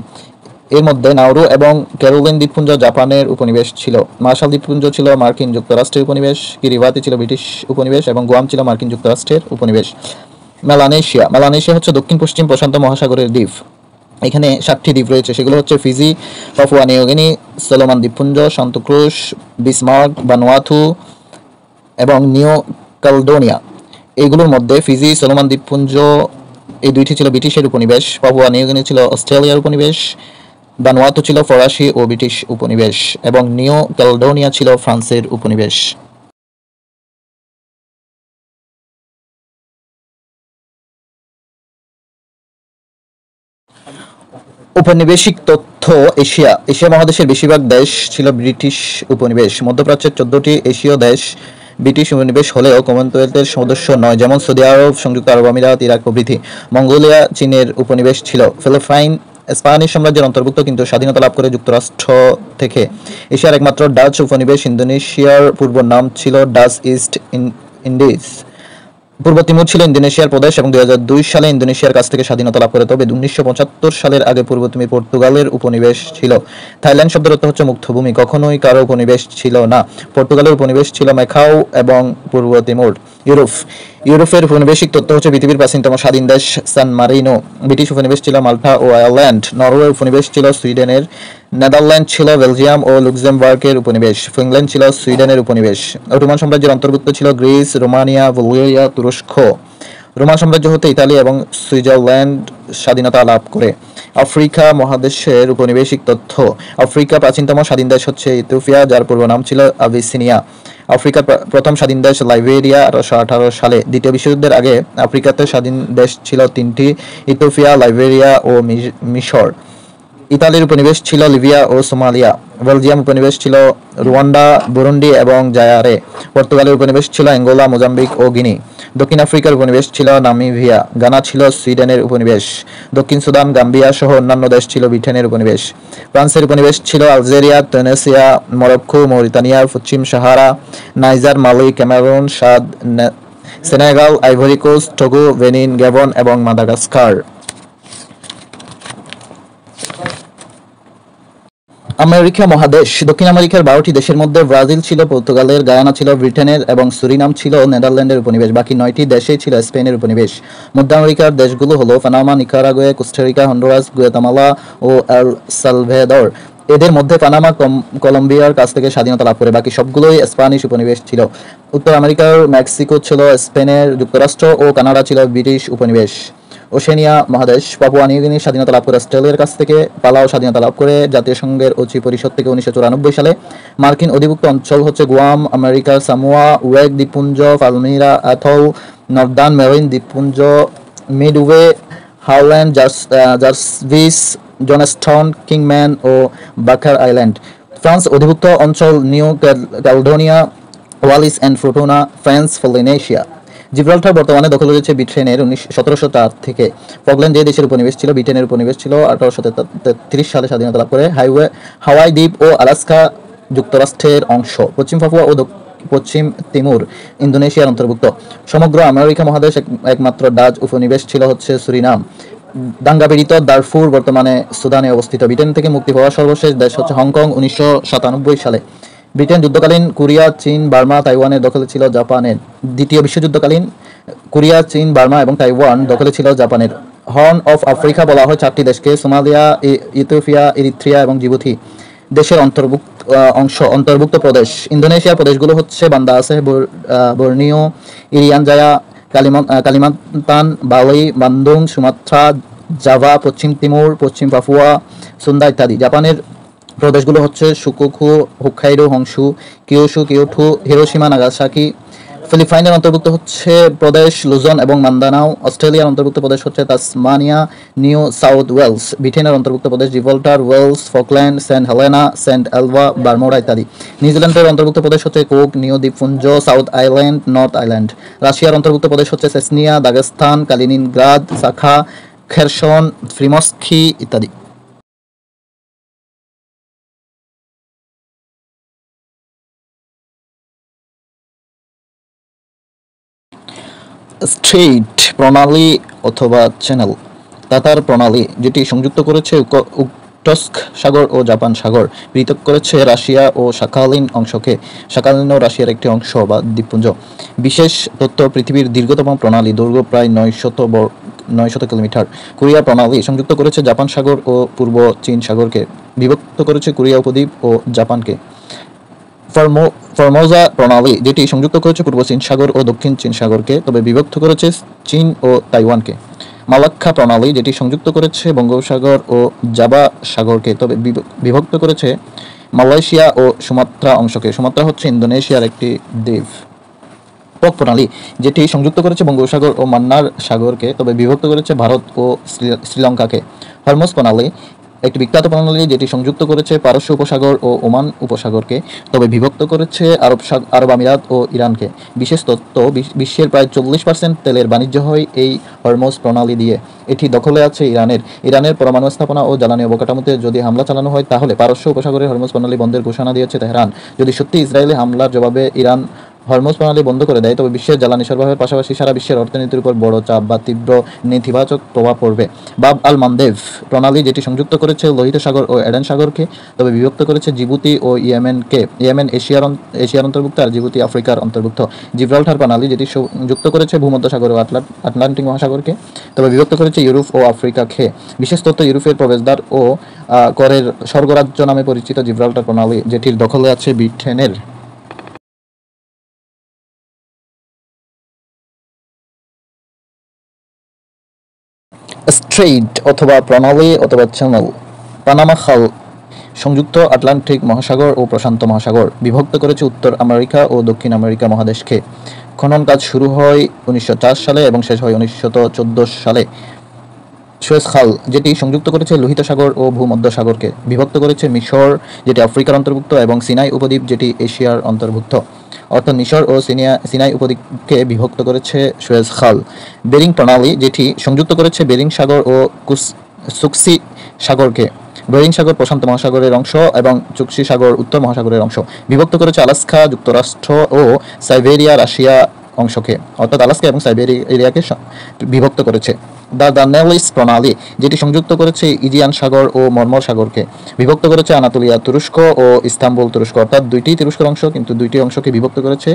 এর মধ্যে নাউরু এবং ক্যারোলিন দ্বীপপুঞ্জ জাপানের উপনিবেশ ছিল। মার্শাল দ্বীপপুঞ্জ ছিল মার্কিন যুক্তরাষ্ট্রের উপনিবেশ। কিরিবাতি ছিল ব্রিটিশ উপনিবেশ এবং গুয়াম ছিল মার্কিন যুক্তরাষ্ট্রের উপনিবেশ। মেলানেশিয়া হচ্ছে দক্ষিণ পশ্চিম প্রশান্ত মহাসাগরের দ্বীপ। এখানে 7টি দ্বীপ রয়েছে, সেগুলো হচ্ছে ফিজি, পাপুয়া নিউগিনি, সলোমন দ্বীপপুঞ্জ, সান্তো ক্রুজ, বিসমার্ক, ভানুয়াতু এবং নিউ ক্যালেডোনিয়া। এইগুলোর মধ্যে ফিজি, সলোমন দ্বীপপুঞ্জ এই দুইটি ছিল ব্রিটিশের উপনিবেশ। পাপুয়া নিউগিনি ছিল অস্ট্রেলিয়ার উপনিবেশ। ভানুয়াতু ছিল ফরাসি ও ব্রিটিশ উপনিবেশ এবং নিউ ক্যালেডোনিয়া ছিল ফ্রান্সের উপনিবেশ। উপনিবেশিক তথ্য। এশিয়া মহাদেশের বেশিরভাগ দেশ ছিল ব্রিটিশ উপনিবেশ। মধ্যপ্রাচ্যের 14টি এশীয় দেশ ব্রিটিশ উপনিবেশ হলেও কমনওয়েলথের সদস্য নয়, যেমন সৌদি আরব, সংযুক্ত আরব আমিরাত, ইরাক প্রভৃতি। মঙ্গোলিয়া চীনের উপনিবেশ ছিল। ফিলিপাইন স্প্যানিশ সাম্রাজ্যের অন্তর্ভুক্ত কিন্তু স্বাধীনতা লাভ করে যুক্তরাষ্ট্র থেকে। এশিয়ার একমাত্র ডাচ উপনিবেশ ইন্দোনেশিয়ার পূর্ব নাম ছিল ডাচ ইস্ট ইন্ডিজ। পূর্ব তিমুর ছিল ইন্দোনেশিয়ার প্রদেশ এবং 2002 সালে ইন্দোনেশিয়ার কাছ থেকে স্বাধীনতা লাভ করে। তবে 1975 সালের আগে পূর্ব তিমুর পর্তুগালের উপনিবেশ ছিল। থাইল্যান্ড শব্দের অর্থ হচ্ছে মুক্ত ভূমি, কখনোই কারো উপনিবেশ ছিল না। পর্তুগালের উপনিবেশ ছিল ম্যাকাও এবং পূর্ব তিমুর। ইউরোপের উপনিবেশিক তথ্য হচ্ছে পৃথিবীর প্রাচীনতম স্বাধীন দেশ সান মারিনো। ব্রিটিশ উপনিবেশ ছিল মাল্টা ও আয়ারল্যান্ড। নরওয়ে উপনিবেশ ছিল সুইডেনের। নেদারল্যান্ড ছিল বেলজিয়াম ও লুক্সেমবার্গের উপনিবেশ। ফিনল্যান্ড ছিল সুইডেনের উপনিবেশ। অটোমান সাম্রাজ্যের অন্তর্ভুক্ত ছিল গ্রিস, রোমানিয়া, বুলগেরিয়া, তুরস্ক। রোমান সাম্রাজ্য হতে ইতালি এবং সুইজারল্যান্ড স্বাধীনতা লাভ করে। আফ্রিকা মহাদেশের উপনিবেশিক তথ্য। আফ্রিকা প্রাচীনতম স্বাধীন দেশ হচ্ছে ইথিওপিয়া, যার পূর্ব নাম ছিল আবিসিনিয়া। আফ্রিকার প্রথম স্বাধীন দেশ লাইবেরিয়া 1818 সালে। দ্বিতীয় বিশ্বযুদ্ধের আগে আফ্রিকাতে স্বাধীন দেশ ছিল 3টি, ইথিওপিয়া, লাইবেরিয়া ও মিশর। ইতালির উপনিবেশ ছিল লিবিয়া ও সোমালিয়া। বেলজিয়াম উপনিবেশ ছিল রুয়ান্ডা, বুরুন্ডি এবং জায়ারে। পর্তুগালের উপনিবেশ ছিল অ্যাঙ্গোলা, মোজাম্বিক ও গিনি। দক্ষিণ আফ্রিকার উপনিবেশ ছিল নামিবিয়া। গানা ছিল সুইডেনের উপনিবেশ। দক্ষিণ সুদান, গাম্বিয়া সহ অন্যান্য দেশ ছিল ব্রিটেনের উপনিবেশ। ফ্রান্সের উপনিবেশ ছিল আলজেরিয়া, তুনিসিয়া, মরক্কো, মৌরিতানিয়া, পশ্চিম Sahara, Niger, Mali, Cameroon, Senegal, Ivory Coast, Togo, Benin, Gabon এবং মাদাগাস্কার। আমেরিকা মহাদেশ। দক্ষিণ আমেরিকার 12টি দেশের মধ্যে ব্রাজিল ছিল পর্তুগালের, গায়ানা ছিল ব্রিটেনের এবং সুরিনাম ছিল নেদারল্যান্ডের উপনিবেশ। বাকি 9টি দেশেই ছিল স্পেনের উপনিবেশ। মধ্য আমেরিকার দেশগুলো হলো Panama, Nicaragua, Costa Rica, Honduras, Guatemala ও এল সালভাদর। এদের মধ্যে পানামা কলম্বিয়ার কাছ থেকে স্বাধীনতা লাভ করে, বাকি সবগুলোই স্প্যানিশ উপনিবেশ ছিল। উত্তর আমেরিকার মেক্সিকো ছিল স্পেনের, যুক্তরাষ্ট্র ও কানাডা ছিল ব্রিটিশ উপনিবেশ। ওশেনিয়া মহাদেশ। পাপুয়া নিউগিনি স্বাধীনতা লাভ করে অস্ট্রেলিয়ার কাছ থেকে। পালাও স্বাধীনতা লাভ করে জাতিসংঘের ওচি পরিষদ থেকে 1994 সালে। মার্কিন অধিভুক্ত অঞ্চল হচ্ছে গুয়াম, আমেরিকার সামোয়া, ওয়েক দ্বীপপুঞ্জ, পালমিরা অ্যাথল, নর্দার্ন মেরিন দ্বীপপুঞ্জ, Midway, Howland, Jarvis, Johnston, Kingman ও বাকার আইল্যান্ড। ফ্রান্স অধিভুক্ত অঞ্চল New Caledonia, Wallis and Futuna, French Polynesia. Gibraltar বর্তমানে দখল রয়েছে ব্রিটেনের 1704 থেকে। ফকল্যান্ড যে দেশের উপনিবেশ ছিল ব্রিটেনের উপনিবেশ ছিল 1833 সালে স্বাধীনতা লাভ করে। হাওয়াই দ্বীপ ও আলাস্কা যুক্তরাষ্ট্রের অংশ। পশ্চিম পাপুয়া ও পশ্চিম তিমুর ইন্দোনেশিয়ার অন্তর্ভুক্ত। সমগ্র আমেরিকা মহাদেশ একমাত্র ডাচ উপনিবেশ ছিল হচ্ছে সুরিনাম। দাঙ্গাপীড়িত দারফুর বর্তমানে সুদানে অবস্থিত। ব্রিটেন থেকে মুক্তি পাওয়া সর্বশেষ দেশ হচ্ছে হংকং 1997 সালে। ব্রিটেন যুদ্ধকালীন কোরিয়া, চীন, বার্মা, তাইওয়ানের দখলে ছিল জাপানের। দ্বিতীয় বিশ্বযুদ্ধকালীন কোরিয়া, চীন, বার্মা এবং তাইওয়ান দখলে ছিল জাপানের। হর্ন অফ আফ্রিকা বলা হয় 4টি দেশকে, সোমালিয়া, ইথিওপিয়া, ইরিত্রিয়া এবং জিবুতি। দেশের অন্তর্ভুক্ত প্রদেশ। ইন্দোনেশিয়ার প্রদেশগুলো হচ্ছে বান্দা আছেহ, বর্নিও, ইরিয়ান জায়া, কালিমান্তান, বালি, বান্দুং, সুমাত্রা, জাভা, পশ্চিম তিমুর, পশ্চিম পাপুয়া, সুন্দা ইত্যাদি। জাপানের প্রদেশগুলো হচ্ছে শুকোকু, Hokkaido, হংশু, Kyushu, Kyoto, Hiroshima, Nagasaki, ফিলিপাইনের অন্তর্ভুক্ত হচ্ছে প্রদেশ লুজন এবং মান্দানাও। অস্ট্রেলিয়ার অন্তর্ভুক্ত প্রদেশ হচ্ছে তাসমানিয়া, নিউ সাউথ ওয়েলস। ব্রিটেনের অন্তর্ভুক্ত প্রদেশ Gibraltar, Wales, Falkland, Saint Helena, Saint Elba, Bermuda ইত্যাদি। নিউজিল্যান্ডের অন্তর্ভুক্ত প্রদেশ হচ্ছে কুক, নিউ দ্বীপপুঞ্জ, সাউথ আইল্যান্ড, নর্থ আইল্যান্ড। রাশিয়ার অন্তর্ভুক্ত প্রদেশ হচ্ছে Chechnya, Dagestan, Kaliningrad, Sakha, Kherson, Primorsky ইত্যাদি। স্ট্রেইট প্রণালী অথবা চ্যানেল। তাতার প্রণালী, যেটি সংযুক্ত করেছে উকটস্ক সাগর ও জাপান সাগর, পৃথক করেছে রাশিয়া ও শাখালিন অংশকে। শাখালিন ও রাশিয়ার একটি অংশ বা দ্বীপপুঞ্জ। বিশেষ তথ্য: পৃথিবীর দীর্ঘতম প্রণালী, দৈর্ঘ্য প্রায় 900 কিলোমিটার। কোরিয়া প্রণালী সংযুক্ত করেছে জাপান সাগর ও পূর্ব চীন সাগরকে, বিভক্ত করেছে কোরিয়া উপদ্বীপ ও জাপানকে। ফরমোজা প্রণালী, যেটি সংযুক্ত করেছে পূর্ব চীন সাগর ও দক্ষিণ চীন সাগরকে, তবে বিভক্ত করেছে চীন ও তাইওয়ানকে। মালাক্কা প্রণালী, যেটি সংযুক্ত করেছে বঙ্গোপসাগর ও জাভা সাগরকে, তবে বিভক্ত করেছে মালয়েশিয়া ও সুমাত্রা অংশকে। সুমাত্রা হচ্ছে ইন্দোনেশিয়ার একটি দ্বীপ। পক প্রণালী, যেটি সংযুক্ত করেছে বঙ্গোপসাগর ও মান্নার সাগরকে, তবে বিভক্ত করেছে ভারত ও শ্রীলঙ্কাকে। হরমুজ প্রণালী, একটি বিখ্যাত প্রণালী যেটি সংযুক্ত করেছে পারস্য উপসাগর ও ওমান উপসাগরকে, তবে বিভক্ত করেছে আরব আমিরাত ও ইরানকে। বিশেষ তথ্য: বিশ্বের প্রায় 40% তেলের বাণিজ্য হয় এই হরমুজ প্রণালী দিয়ে। এটি দখলে আছে ইরানের পরমাণু স্থাপনা ও জ্বালানি অবকাঠামোতে যদি হামলা চালানো হয় তাহলে পারস্য উপসাগরে হরমুজ প্রণালী বন্ধের ঘোষণা দিয়েছে তেহরান। যদি সত্যি ইসরায়েলি হামলার জবাবে ইরান হরমুজ প্রণালী বন্ধ করে দেয়, তবে বিশ্বের জ্বালানি সরবরাহের পাশাপাশি সারা বিশ্বের অর্থনীতির উপর বড় চাপ বা তীব্র নেতিবাচক প্রভাব পড়বে। বাব আল মানদেব প্রণালী, যেটি সংযুক্ত করেছে লোহিত সাগর ও এডেন সাগরকে, তবে বিভক্ত করেছে জিবুতি ও ইয়েমেনকে। ইয়েমেন এশিয়ার অন্তর্ভুক্ত আর জিবুতি আফ্রিকার অন্তর্ভুক্ত। জিব্রাল্টার প্রণালী, যেটি যুক্ত করেছে ভূমধ্যসাগর ও আটলান্টিক মহাসাগরকে, তবে বিভক্ত করেছে ইউরোপ ও আফ্রিকাকে। বিশেষ তথ্য: ইউরোপের প্রবেশদ্বার ও করের স্বর্গরাজ্য নামে পরিচিত জিব্রাল্টার প্রণালী, যেটির দখলে আছে ব্রিটেনের। স্ট্রেইট অথবা প্রণালী অথবা চ্যানেল। পানামা খাল সংযুক্ত আটলান্টিক মহাসাগর ও প্রশান্ত মহাসাগর, বিভক্ত করেছে উত্তর আমেরিকা ও দক্ষিণ আমেরিকা মহাদেশকে। খনন কাজ শুরু হয় 1904 সালে এবং শেষ হয় 1914 সালে। সুয়েজ খাল, যেটি সংযুক্ত করেছে লোহিত সাগর ও ভূমধ্যসাগরকে, বিভক্ত করেছে মিশর, যেটি আফ্রিকার অন্তর্ভুক্ত, এবং সিনাই উপদ্বীপ, যেটি এশিয়ার অন্তর্ভুক্ত। অর্থাৎ মিশর ও সিনাই উপদ্বীপকে বিভক্ত করেছে সুয়েজ খাল। বেরিং প্রণালী, যেটি সংযুক্ত করেছে বেরিং সাগর ও চুক্সি সাগরকে। বেরিং সাগর প্রশান্ত মহাসাগরের অংশ এবং চুক্সি সাগর উত্তর মহাসাগরের অংশ, বিভক্ত করেছে আলাস্কা যুক্তরাষ্ট্র ও সাইবেরিয়া রাশিয়া অংশকে। অর্থাৎ আলাস্কা এবং সাইবেরিয়াকে বিভক্ত করেছে। দার্দানেলিস প্রণালী, যেটি সংযুক্ত করেছে ইজিয়ান সাগর ও মর্মর সাগরকে, বিভক্ত করেছে আনাতোলিয়া তুরস্ক ও ইস্তাম্বুল তুরস্ক। অর্থাৎ দুইটি তুরস্কের অংশ, কিন্তু দুইটি অংশকে বিভক্ত করেছে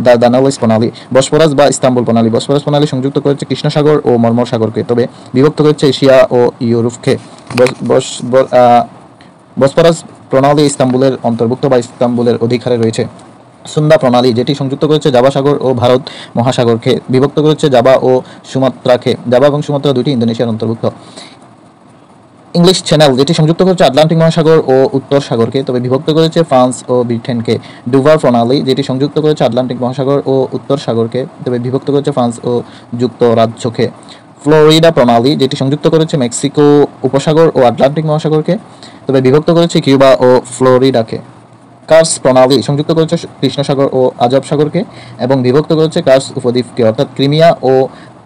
দার্দানেলিস প্রণালী। বসফরাস বা ইস্তাম্বুল প্রণালী, বসফরাস প্রণালী সংযুক্ত করেছে কৃষ্ণ সাগর ও মর্মর সাগরকে, তবে বিভক্ত করেছে এশিয়া ও ইউরোপকে। বসফরাস প্রণালী ইস্তাম্বুলের অন্তর্ভুক্ত বা ইস্তাম্বুলের অধিকারে রয়েছে। সুন্দা প্রণালী, যেটি সংযুক্ত করেছে জাভা সাগর ও ভারত মহাসাগরকে, বিভক্ত করেছে জাভা ও সুমাত্রাকে। জাভা এবং সুমাত্রা দুইটি ইন্দোনেশিয়ার অন্তর্ভুক্ত। ইংলিশ চ্যানেল, যেটি সংযুক্ত করেছে আটলান্টিক মহাসাগর ও উত্তর সাগরকে, তবে বিভক্ত করেছে ফ্রান্স ও ব্রিটেনকে। ডুভার প্রণালী, যেটি সংযুক্ত করেছে আটলান্টিক মহাসাগর ও উত্তর সাগরকে, তবে বিভক্ত করেছে ফ্রান্স ও যুক্তরাজ্যকে। ফ্লোরিডা প্রণালী, যেটি সংযুক্ত করেছে মেক্সিকো উপসাগর ও আটলান্টিক মহাসাগরকে, তবে বিভক্ত করেছে কিউবা ও ফ্লোরিডাকে। কার্স প্রণালী সংযুক্ত করেছে কৃষ্ণ সাগর ও আজব সাগরকে এবং বিভক্ত করেছে কার্স উপদ্বীপকে, অর্থাৎ ক্রিমিয়া ও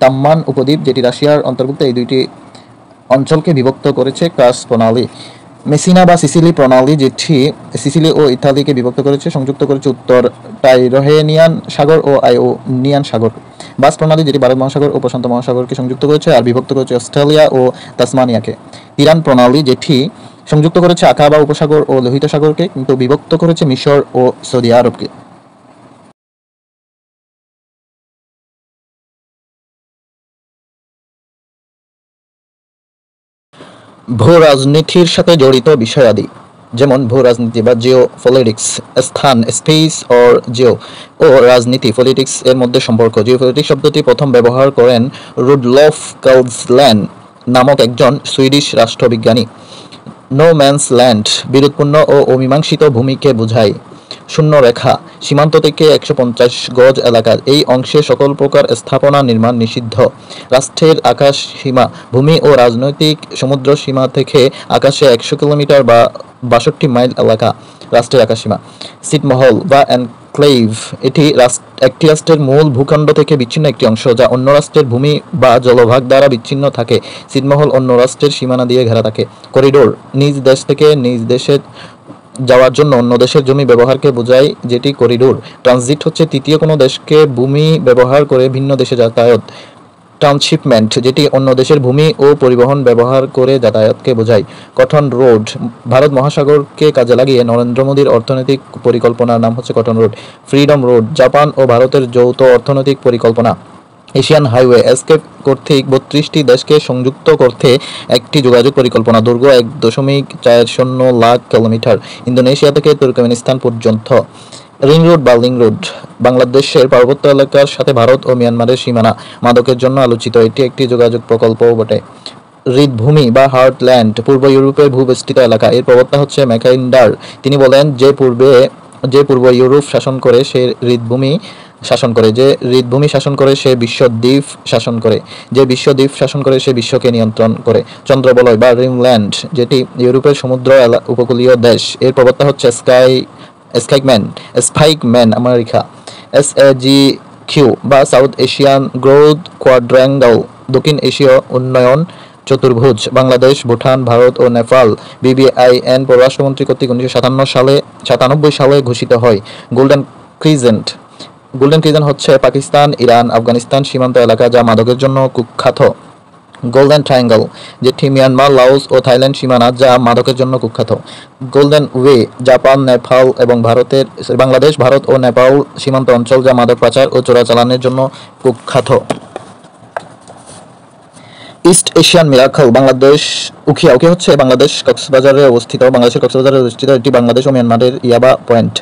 তাম্মান উপদ্বীপ, যেটি রাশিয়ার অন্তর্ভুক্ত, এই দুইটি অঞ্চলকে বিভক্ত করেছে কার্স প্রণালী। মেসিনা বা সিসিলি প্রণালী, যেটি সিসিলি ও ইতালিকে বিভক্ত করেছে, সংযুক্ত করেছে উত্তর টাইরোহেনিয়ান সাগর ও আয়োনিয়ান সাগর। বাস প্রণালী, যেটি ভারত মহাসাগর ও প্রশান্ত মহাসাগরকে সংযুক্ত করেছে আর বিভক্ত করেছে অস্ট্রেলিয়া ও তাসমানিয়াকে। তিরান প্রণালী, যেটি সংযুক্ত করেছে আকাবা উপসাগর ও লোহিত সাগরকে, কিন্তু বিভক্ত করেছে মিশর ও সৌদি আরবকে। ভূ রাজনীতির সাথে জড়িত বিষয়াদি, যেমন ভূ রাজনীতি বা জিও পলিটিক্স, স্থান স্পেস অর জিও ও রাজনীতি পলিটিক্স এর মধ্যে সম্পর্ক। জিও পলিটিক্স শব্দটি প্রথম ব্যবহার করেন রুডলফ কাউজল্যান্ড নামক একজন সুইডিশ রাষ্ট্রবিজ্ঞানী। নো ম্যানস ল্যান্ড বিরোধপূর্ণ ও অমীমাংসিত ভূমিকে বোঝায়। শূন্য রেখা সীমান্ত থেকে 150 গজ এলাকার এই অংশে সকল প্রকার স্থাপনা নির্মাণ নিষিদ্ধ। রাষ্ট্রের আকাশ সীমা ভূমি ও রাজনৈতিক সমুদ্র সীমা থেকে আকাশে 100 কিলোমিটার বা 62 মাইল এলাকা রাষ্ট্রের আকাশসীমা। ছিটমহল বা এনক্লেভ এটি একটি রাষ্ট্রের মূল ভূখণ্ড থেকে বিচ্ছিন্ন একটি অংশ যা অন্য রাষ্ট্রের ভূমি বা জলভাগ দ্বারা বিচ্ছিন্ন থাকে। ছিটমহল অন্য রাষ্ট্রের সীমানা দিয়ে ঘেরা থাকে। করিডোর নিজ দেশ থেকে নিজ দেশে যাওয়ার জন্য অন্য দেশের জমি ব্যবহারকে বোঝায়, যেটি করিডোর। ট্রানজিট হচ্ছে তৃতীয় কোনো দেশকে ভূমি ব্যবহার করে ভিন্ন দেশে যাতায়াত। ট্রান্সশিপমেন্ট যেটি অন্য দেশের ভূমি ও পরিবহন ব্যবহার করে যাতায়াতকে বোঝায়। কটন রোড ভারত মহাসাগরকে কাজে লাগিয়ে নরেন্দ্র মোদীর অর্থনৈতিক পরিকল্পনার নাম হচ্ছে cotton road. Freedom road Japan ও ভারতের যৌথ অর্থনৈতিক পরিকল্পনা। এশিয়ান হাইওয়ে এসকেপ কর্তৃক 32টি দেশকে সংযুক্ত করতে একটি যোগাযোগ পরিকল্পনা। দৈর্ঘ্য 1.40 লাখ কিলোমিটার ইন্দোনেশিয়া থেকে তুর্কমেনিস্তান পর্যন্ত। রিং রোড বা লিং রোড বাংলাদেশের পার্বত্য এলাকার সাথে ভারত ও মিয়ানমারের সীমানা মাদকের জন্য আলোচিত। এটি একটি যোগাযোগ প্রকল্পও বটে। হৃদভূমি বা হার্টল্যান্ড পূর্ব ইউরোপের ভূবেষ্টিত এলাকা। এর প্রবক্তা হচ্ছে ম্যাকাইন্ডার। তিনি বলেন যে পূর্ব ইউরোপ শাসন করে সে হৃদভূমি শাসন করে, যে হৃদভূমি শাসন করে সে বিশ্বদ্বীপ শাসন করে, যে বিশ্বদ্বীপ শাসন করে সে বিশ্বকে নিয়ন্ত্রণ করে। চন্দ্রবলয় বা রিংল্যান্ড যেটি ইউরোপের সমুদ্র উপকূলীয় দেশ। এর প্রবক্তা হচ্ছে স্পাইকম্যান আমেরিকা। SAGQ বা সাউথ এশিয়ান গ্রোথ কোয়াড্রাঙ্গল দক্ষিণ এশীয় উন্নয়ন চতুর্ভুজ বাংলাদেশ, ভুটান, ভারত ও নেপাল। BBIN পররাষ্ট্রমন্ত্রী কর্তৃক 1997 সালে ঘোষিত হয়। গোল্ডেন ক্রিজেন্ট হচ্ছে পাকিস্তান, ইরান, আফগানিস্তান সীমান্ত এলাকা যা মাদকের জন্য কুখ্যাত। গোল্ডেন ট্রায়াঙ্গল যেটি মিয়ানমার, লাওস ও থাইল্যান্ড সীমানা যা মাদকের জন্য কুখ্যাত। গোল্ডেন ওয়ে জাপান, নেপাল এবং বাংলাদেশ, ভারত ও নেপাল সীমান্ত অঞ্চল যা মাদক পাচার ও চোরাচালানের জন্য কুখ্যাত। East Asian miracle Bangladesh Ukhia হচ্ছে বাংলাদেশের কক্সবাজারে অবস্থিত এটি বাংলাদেশ ও মিয়ানমারের ইয়াবা পয়েন্ট।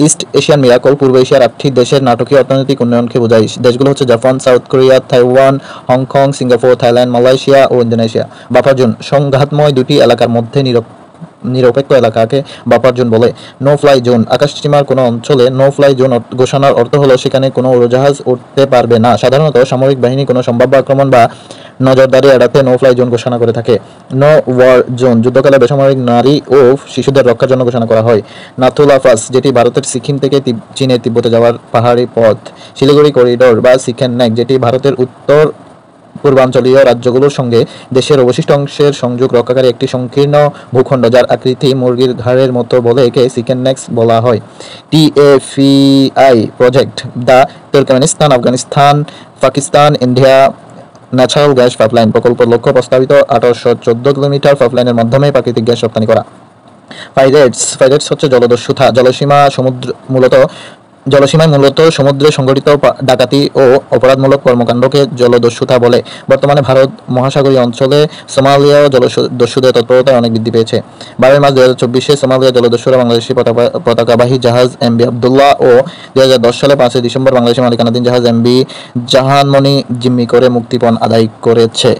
ইস্ট এশিয়ান মিরাকল পূর্ব এশিয়ার 8টি দেশের নাটকীয় অর্থনৈতিক উন্নয়নকে বোঝায়। দেশগুলো হচ্ছে Japan, South Korea, Taiwan, Hong Kong, Singapore, Thailand, Malaysia ও ইন্দোনেশিয়া। বাফার জোন সংঘাতময় দুটি এলাকার মধ্যে নিরপেক্ষ এলাকাকে বাফার জোন বলে। নো ফ্লাই জোন আকাশসীমার কোনো অঞ্চলে নো ফ্লাই জোন ঘোষণার অর্থ হলো সেখানে কোনো উড়োজাহাজ উঠতে পারবে না। সাধারণত সামরিক বাহিনী কোনো সম্ভাব্য আক্রমণ বা নজরদারি এড়াতে নো ফ্লাই জোন ঘোষণা করে থাকে। নো ওয়ার জোন যুদ্ধকালে বেসামরিক নারী ও শিশুদের রক্ষার জন্য ঘোষণা করা হয়। নাথুলা পাস যেটি ভারতের সিকিম থেকে চীনের তিব্বতে যাওয়ার পাহাড়ি পথ। শিলিগুড়ি করিডোর বা চিকেন নেক যেটি ভারতের উত্তর পূর্বাঞ্চলীয় রাজ্যগুলোর সঙ্গে দেশের অবশিষ্ট অংশের সংযোগ রক্ষাকারী একটি সংকীর্ণ ভূখণ্ড যার আকৃতি মুরগির ঘাড়ের মতো বলে একে চিকেন নেক্স বলা হয়। TAPI project the Turkmenistan, Afghanistan, Pakistan, India natural gas pipeline প্রকল্পের লক্ষ্য প্রস্তাবিত 1814 কিলোমিটার পাইপলাইনের মাধ্যমে প্রাকৃতিক গ্যাস রপ্তানি করা। পাইরেটস হচ্ছে জলদস্যুতা। জলসীমায় মূলত সমুদ্রে সংঘটিত ডাকাতি ও অপরাধমূলক কর্মকাণ্ডকে জলদস্যুতা বলে। বর্তমানে ভারত মহাসাগরীয় অঞ্চলে সোমালিয়া জলদস্যুদের তৎপরতা অনেক বৃদ্ধি পেয়েছে। 12 মার্চ 2024 সোমালিয়া জলদস্যুরা বাংলাদেশি পতাকাবাহী জাহাজ MV আবদুল্লাহ ও 2010 সালে 5 ডিসেম্বর বাংলাদেশের মালিকানাধীন জাহাজ MV জাহানমণি জিম্মি করে মুক্তিপণ আদায় করেছে।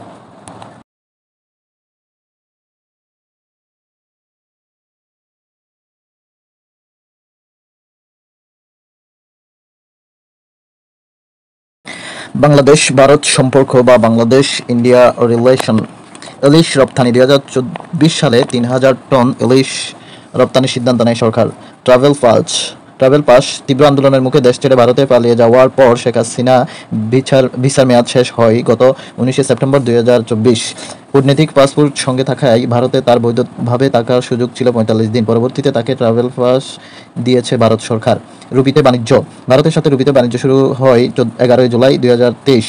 বাংলাদেশ ভারত সম্পর্ক বা বাংলাদেশ ইন্ডিয়া রিলেশন। ইলিশ রপ্তানি 2024 সালে 3000 টন ইলিশ রপ্তানির সিদ্ধান্ত নেয় সরকার। ট্রাভেল পাস তীব্র আন্দোলনের মুখে দেশ ছেড়ে ভারতে পালিয়ে যাওয়ার পর শেখ হাসিনা ভিসার মেয়াদ শেষ হয় গত 19 সেপ্টেম্বর 2024। কূটনৈতিক পাসপোর্ট সঙ্গে থাকায় ভারতে তার বৈধভাবে থাকার সুযোগ ছিল 45 দিন। পরবর্তীতে তাকে ট্রাভেল পাস দিয়েছে ভারত সরকার। রুপিতে বাণিজ্য ভারতের সাথে রুপিতে বাণিজ্য শুরু হয় 11 জুলাই 2023।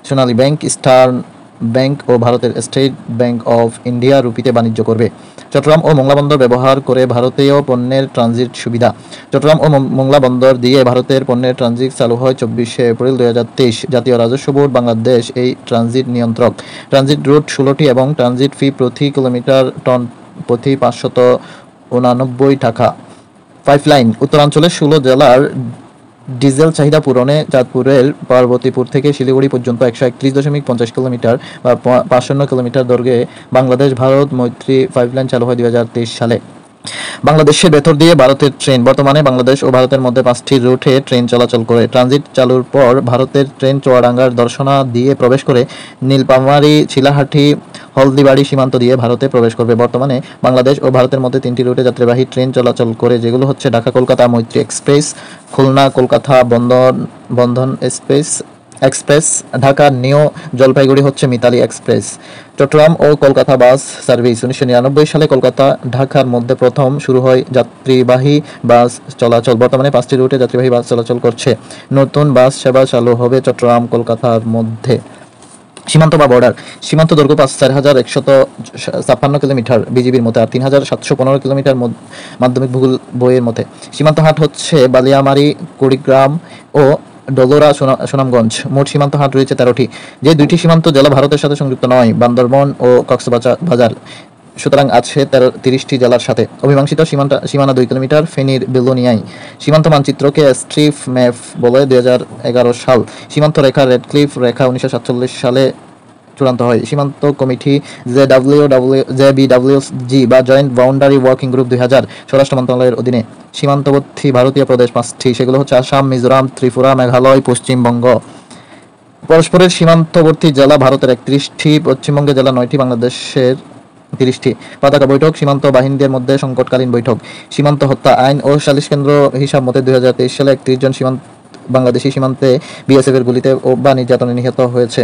সোনালী ব্যাংক, ইস্টার্ন ব্যাংক ও ভারতের স্টেট ব্যাংক অফ ইন্ডিয়া রুপিতে বাণিজ্য করবে। চট্টগ্রাম ও মোংলা বন্দর ব্যবহার করে ভারতীয় পণ্যের ট্রানজিট সুবিধা। চট্টগ্রাম ও মোংলা বন্দর দিয়ে ভারতের পণ্যের ট্রানজিট চালু হয় 24 এপ্রিল 2023। জাতীয় রাজস্ব বোর্ড বাংলাদেশ এই ট্রানজিট নিয়ন্ত্রক। ট্রানজিট রুট 16টি এবং ট্রানজিট ফি প্রতি কিলোমিটার টন প্রতি 589 টাকা। পাইপলাইন উত্তরাঞ্চলের 16 জেলার ডিজেল চাহিদা পূরণে চাঁদপুরের পার্বতীপুর থেকে শিলিগুড়ি পর্যন্ত 131.50 কিলোমিটার বা 509 কিলোমিটার দৈর্ঘ্যে বাংলাদেশ ভারত মৈত্রী পাইপলাইন চালু হয় 2023 সালে। বাংলাদেশের ভেতর দিয়ে ভারতের ট্রেন। বর্তমানে বাংলাদেশ ও ভারতের মধ্যে 5টি রুটে ট্রেন চলাচল করে। ট্রানজিট চালুর পর ভারতের ট্রেন চুয়াডাঙ্গার দর্শনা দিয়ে প্রবেশ করে নীলফামারী, চিলাহাটি, হলদিবাড়ি সীমান্ত দিয়ে ভারতে প্রবেশ করবে। বর্তমানে বাংলাদেশ ও ভারতের মধ্যে 3টি রুটে যাত্রীবাহী ট্রেন চলাচল করে, যেগুলো হচ্ছে ঢাকা কলকাতা মৈত্রী এক্সপ্রেস, খুলনা কলকাতা বন্ধন এক্সপ্রেস, ঢাকা নিউ জলপাইগুড়ি হচ্ছে মিতালি এক্সপ্রেস। চট্টগ্রাম ও কলকাতা বাস সার্ভিস। 1999 সালে কলকাতা ঢাকার মধ্যে প্রথম শুরু হয় যাত্রীবাহী বাস চলাচল। বর্তমানে 5টি রুটে যাত্রীবাহী বাস চলাচল করছে। নতুন বাস সেবা চালু হবে চট্টগ্রাম কলকাতার মধ্যে। সীমান্ত বা বর্ডার। সীমান্ত দৈর্ঘ্য 4,156 কিলোমিটার বিজিবির মতে, আর 3,715 কিলোমিটার মাধ্যমিক ভূগোল বইয়ের মতে। সীমান্ত হাট হচ্ছে বালিয়ামারি, কুড়িগ্রাম ও ডলোরা, সুনামগঞ্জ। মোট সীমান্ত হাট রয়েছে 13টি। যে 2টি সীমান্ত জেলা ভারতের সাথে সংযুক্ত নয়, বান্দরবন ও কক্সবাজার, সুতরাং আছে 30টি জেলার সাথে। অমীমাংসিত সীমানা 2 কিলোমিটার, ফেনীর বেলোনিয়ায়। সীমান্ত মানচিত্রকে স্ট্রিপ ম্যাপ বলে 2011 সাল। সীমান্ত রেখা রেডক্লিফ রেখা 1947 সালে চূড়ান্ত হয়। সীমান্ত কমিটি জেবিডব্লিউজি বা জয়েন্ট বাউন্ডারি ওয়ার্কিং গ্রুপ 2000 স্বরাষ্ট্র মন্ত্রণালয়ের অধীনে। সীমান্তবর্তী ভারতীয় প্রদেশ 5টি, সেগুলো হচ্ছে আসাম, মিজোরাম, ত্রিপুরা, মেঘালয়, পশ্চিমবঙ্গ। পরস্পরের সীমান্তবর্তী জেলা ভারতের 31টি, পশ্চিমবঙ্গের জেলা 9টি, বাংলাদেশের 30টি। পতাকা বৈঠক। সীমান্ত বাহিনীদের মধ্যে সংকটকালীন বৈঠক। সীমান্ত হত্যা আইন ও সালিশ কেন্দ্র হিসাব মতে 2023 সালে 31 জন বাংলাদেশি সীমান্তে বিএসএফ এর গুলিতে বা নির্যাতনে নিহত হয়েছে।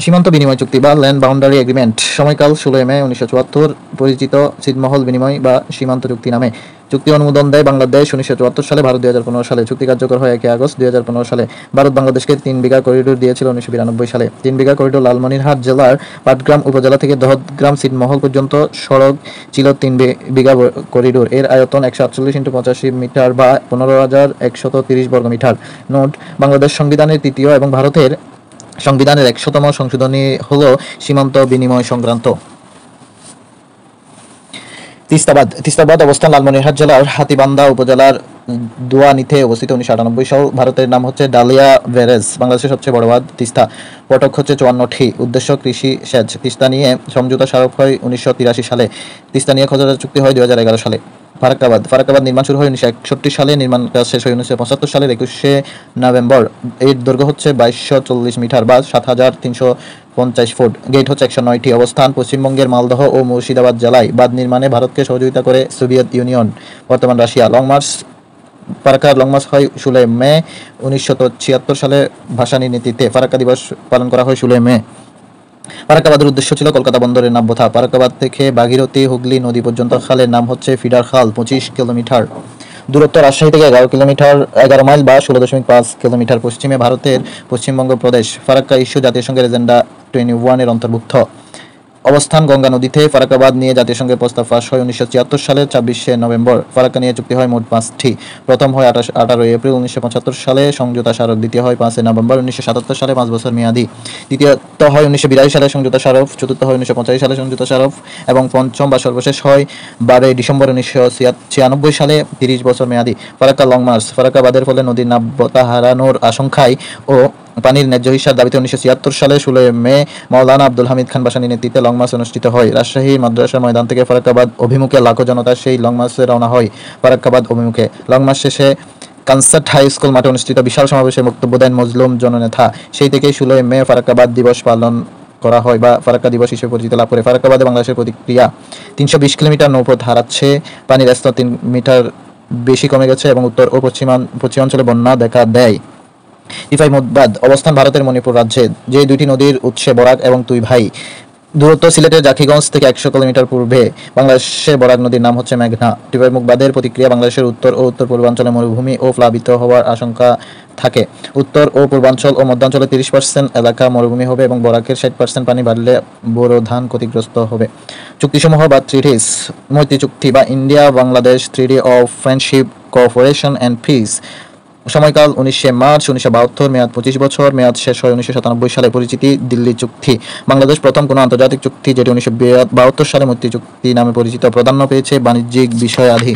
সীমান্ত বিনিময় চুক্তি বা ল্যান্ড বাউন্ডারি এগ্রিমেন্ট। সময়কাল 16 মে 1974, পরিচিত ছিটমহল বিনিময় বা সীমান্ত চুক্তি নামে। চুক্তি অনুমোদন দেয় বাংলাদেশ 1974 সালে, ভারত 2015 সালে। চুক্তি কার্যকর হয় 1 আগস্ট 2015 সালে। ভারত বাংলাদেশকে 3 বিঘা করিডোর দিয়েছিল 1992 সালে। 3 বিঘা করিডোর লালমনিরহাট জেলার পাটগ্রাম উপজেলা থেকে দহগ্রাম ছিটমহল পর্যন্ত সড়ক ছিল 3 বিঘা করিডোর। এর আয়তন 148 × 85 মিটার বা 15,130 বর্গমিটার। নোট: বাংলাদেশ সংবিধানের 3য় এবং ভারতের সংবিধানের 100তম সংশোধনী হল সীমান্ত বিনিময় সংক্রান্ত। তিস্তাবাদ অবস্থান লালমনিরহাট জেলার হাতীবান্ধা উপজেলার দোয়ানীতে অবস্থিত। 1998 সাল। ভারতের নাম হচ্ছে ডালিয়া ব্যারেজ। বাংলাদেশের সবচেয়ে বড় বাঁধ তিস্তা। ফটক হচ্ছে 54টি। উদ্দেশ্য কৃষি সেচ। তিস্তা নিয়ে সমঝোতা স্মারক হয় 1983 সালে। তিস্তা নিয়ে খসড়া চুক্তি হয় 2011 সালে। ফারাক্কাবাদ নির্মাণ শুরু হয় 1961 সালে। নির্মাণ কাজ শেষ হয় 1975 সালের 21শে নভেম্বর। এর দৈর্ঘ্য হচ্ছে 2240 মিটার বা 7350 ফুট। গেট হচ্ছে 109টি। অবস্থান পশ্চিমবঙ্গের মালদহ ও মুর্শিদাবাদ জেলায়। বাঁধ নির্মাণে ভারতকে সহযোগিতা করে সোভিয়েত ইউনিয়ন, বর্তমান রাশিয়া। ফারাক্কা লং মার্চ হয় 16 মে 1976 সালে ভাসানী নীতিতে। ফারাক্কা দিবস পালন করা হয় 16 মে। ফারাক্কাবাদের উদ্দেশ্য ছিল কলকাতা বন্দরের নাব্যতা। ফারাক্কাবাদ থেকে ভাগীরথী হুগলি নদী পর্যন্ত খালের নাম হচ্ছে ফিডার খাল। 25 কিলোমিটার। দূরত্ব রাজশাহী থেকে 11 মাইল বা 16.5 কিলোমিটার। পশ্চিমে ভারতের পশ্চিমবঙ্গ প্রদেশ। ফারাক্কা ইস্যু জাতিসংঘের এজেন্ডা 21 এর অন্তর্ভুক্ত। অবস্থান গঙ্গা নদীতে। ফারাক্কাবাদ নিয়ে জাতিসংঘের প্রস্তাব পাস হয় 1974 সালের 26শে নভেম্বর। ফারাক্কা নিয়ে চুক্তি হয় মোট 5টি। প্রথম হয় 18 এপ্রিল 1975 সালে সমঝোতা স্মারক। দ্বিতীয় হয় 5 নভেম্বর 1977 সালে, 5 বছর মেয়াদী। তৃতীয়ত হয় 1982 সালে সমঝোতা স্মারক। চতুর্থ হয় 1985 সালে সমঝোতা স্মারক এবং পঞ্চম বা সর্বশেষ হয় 12 ডিসেম্বর 1996 সালে, 30 বছর মেয়াদী। Farakka long March. ফারাক্কা বাঁধের ফলে নদীর নাব্যতা হারানোর আশঙ্কায় ও পানির ন্যায্য হিস্যার দাবিতে 1976 সালে 16 মে মাওলানা আব্দুল হামিদ খান ভাসানীর নেতৃত্বে লং মার্চ অনুষ্ঠিত হয়। রাজশাহী মাদ্রাসা ময়দান থেকে ফারাক্কাবাদ অভিমুখে লাখো জনতা সেই লং মার্চে রওনা হয় ফারাক্কাবাদ অভিমুখে। লং মার্চ শেষে কানসার্ট হাই স্কুল মাঠে অনুষ্ঠিত বিশাল সমাবেশে বক্তব্য দেন মজলুম জননেতা। সেই থেকেই 16 মে ফারাক্কাবাদ দিবস পালন করা হয় বা ফারাক্কা দিবস হিসেবে পরিচিতি লাভ করে। ফারাক্কাবাদে বাংলাদেশের প্রতিক্রিয়া। 320 কিলোমিটার নৌপথ হারাচ্ছে। পানির স্তর 3 মিটার বেশি কমে গেছে এবং উত্তর ও পশ্চিমাঞ্চলে বন্যা দেখা দেয়। ইফাইমুদবাদ অবস্থান ভারতের মণিপুর রাজ্যে। যে 2টি নদীর উৎসে বরাক এবং তুই ভাই। দূরত্ব সিলেটের জাকিগঞ্জ থেকে 100 কিলোমিটার পূর্বে। বাংলাদেশের বরাক নদীর নাম হচ্ছে মেঘনা। টিপাইমুখ-বাদের প্রতিক্রিয়া। বাংলাদেশের উত্তর ও উত্তর পূর্বাঞ্চলে মরুভূমি ও প্লাবিত হওয়ার আশঙ্কা থাকে। উত্তর ও পূর্বাঞ্চল ও মধ্যাঞ্চলে 30% এলাকা মরুভূমি হবে এবং বরাকের 60% পানি বাড়লে বোরো ধান ক্ষতিগ্রস্ত হবে। চুক্তিসমূহ বা ট্রিটিস। মৈত্রী চুক্তি বা India Bangladesh treaty of friendship, cooperation and piece. সময়কাল 19 মার্চ 1972, মেয়াদ 25 বছর, মেয়াদ শেষ হয় 1997 সালে। পরিচিতি দিল্লি চুক্তি। বাংলাদেশ প্রথম কোনো আন্তর্জাতিক চুক্তি যেটি 1972 সালে মৈত্রী চুক্তি নামে পরিচিত। প্রাধান্য পেয়েছে বাণিজ্যিক বিষয়াদি।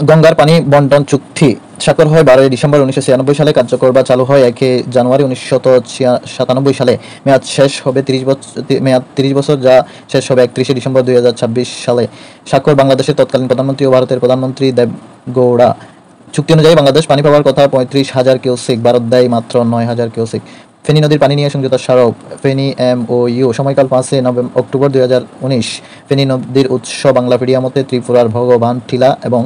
গঙ্গার পানি বন্টন চুক্তি। স্বাক্ষর হয় 12 ডিসেম্বর 1996 সালে, কার্যকর বা চালু হয় 1 জানুয়ারি 1997 সালে। মেয়াদ 30 বছর, যা শেষ হবে 31 ডিসেম্বর 2026 সালে। স্বাক্ষর বাংলাদেশের তৎকালীন প্রধানমন্ত্রী ও ভারতের প্রধানমন্ত্রী দেবগৌড়া। চুক্তি অনুযায়ী বাংলাদেশ পানি পাওয়ার কথা 35,000 কিউসেক, ভারত দেয় মাত্র 9,000 কিউসেক। ফেনী নদীর পানি নিয়ে সমঝোতা স্মারক ফেনী MOU, সময়কাল 5 অক্টোবর 2019। ফেনী নদীর উৎস বাংলাপিডিয়া মতে ত্রিপুরার ভগবান টিলা এবং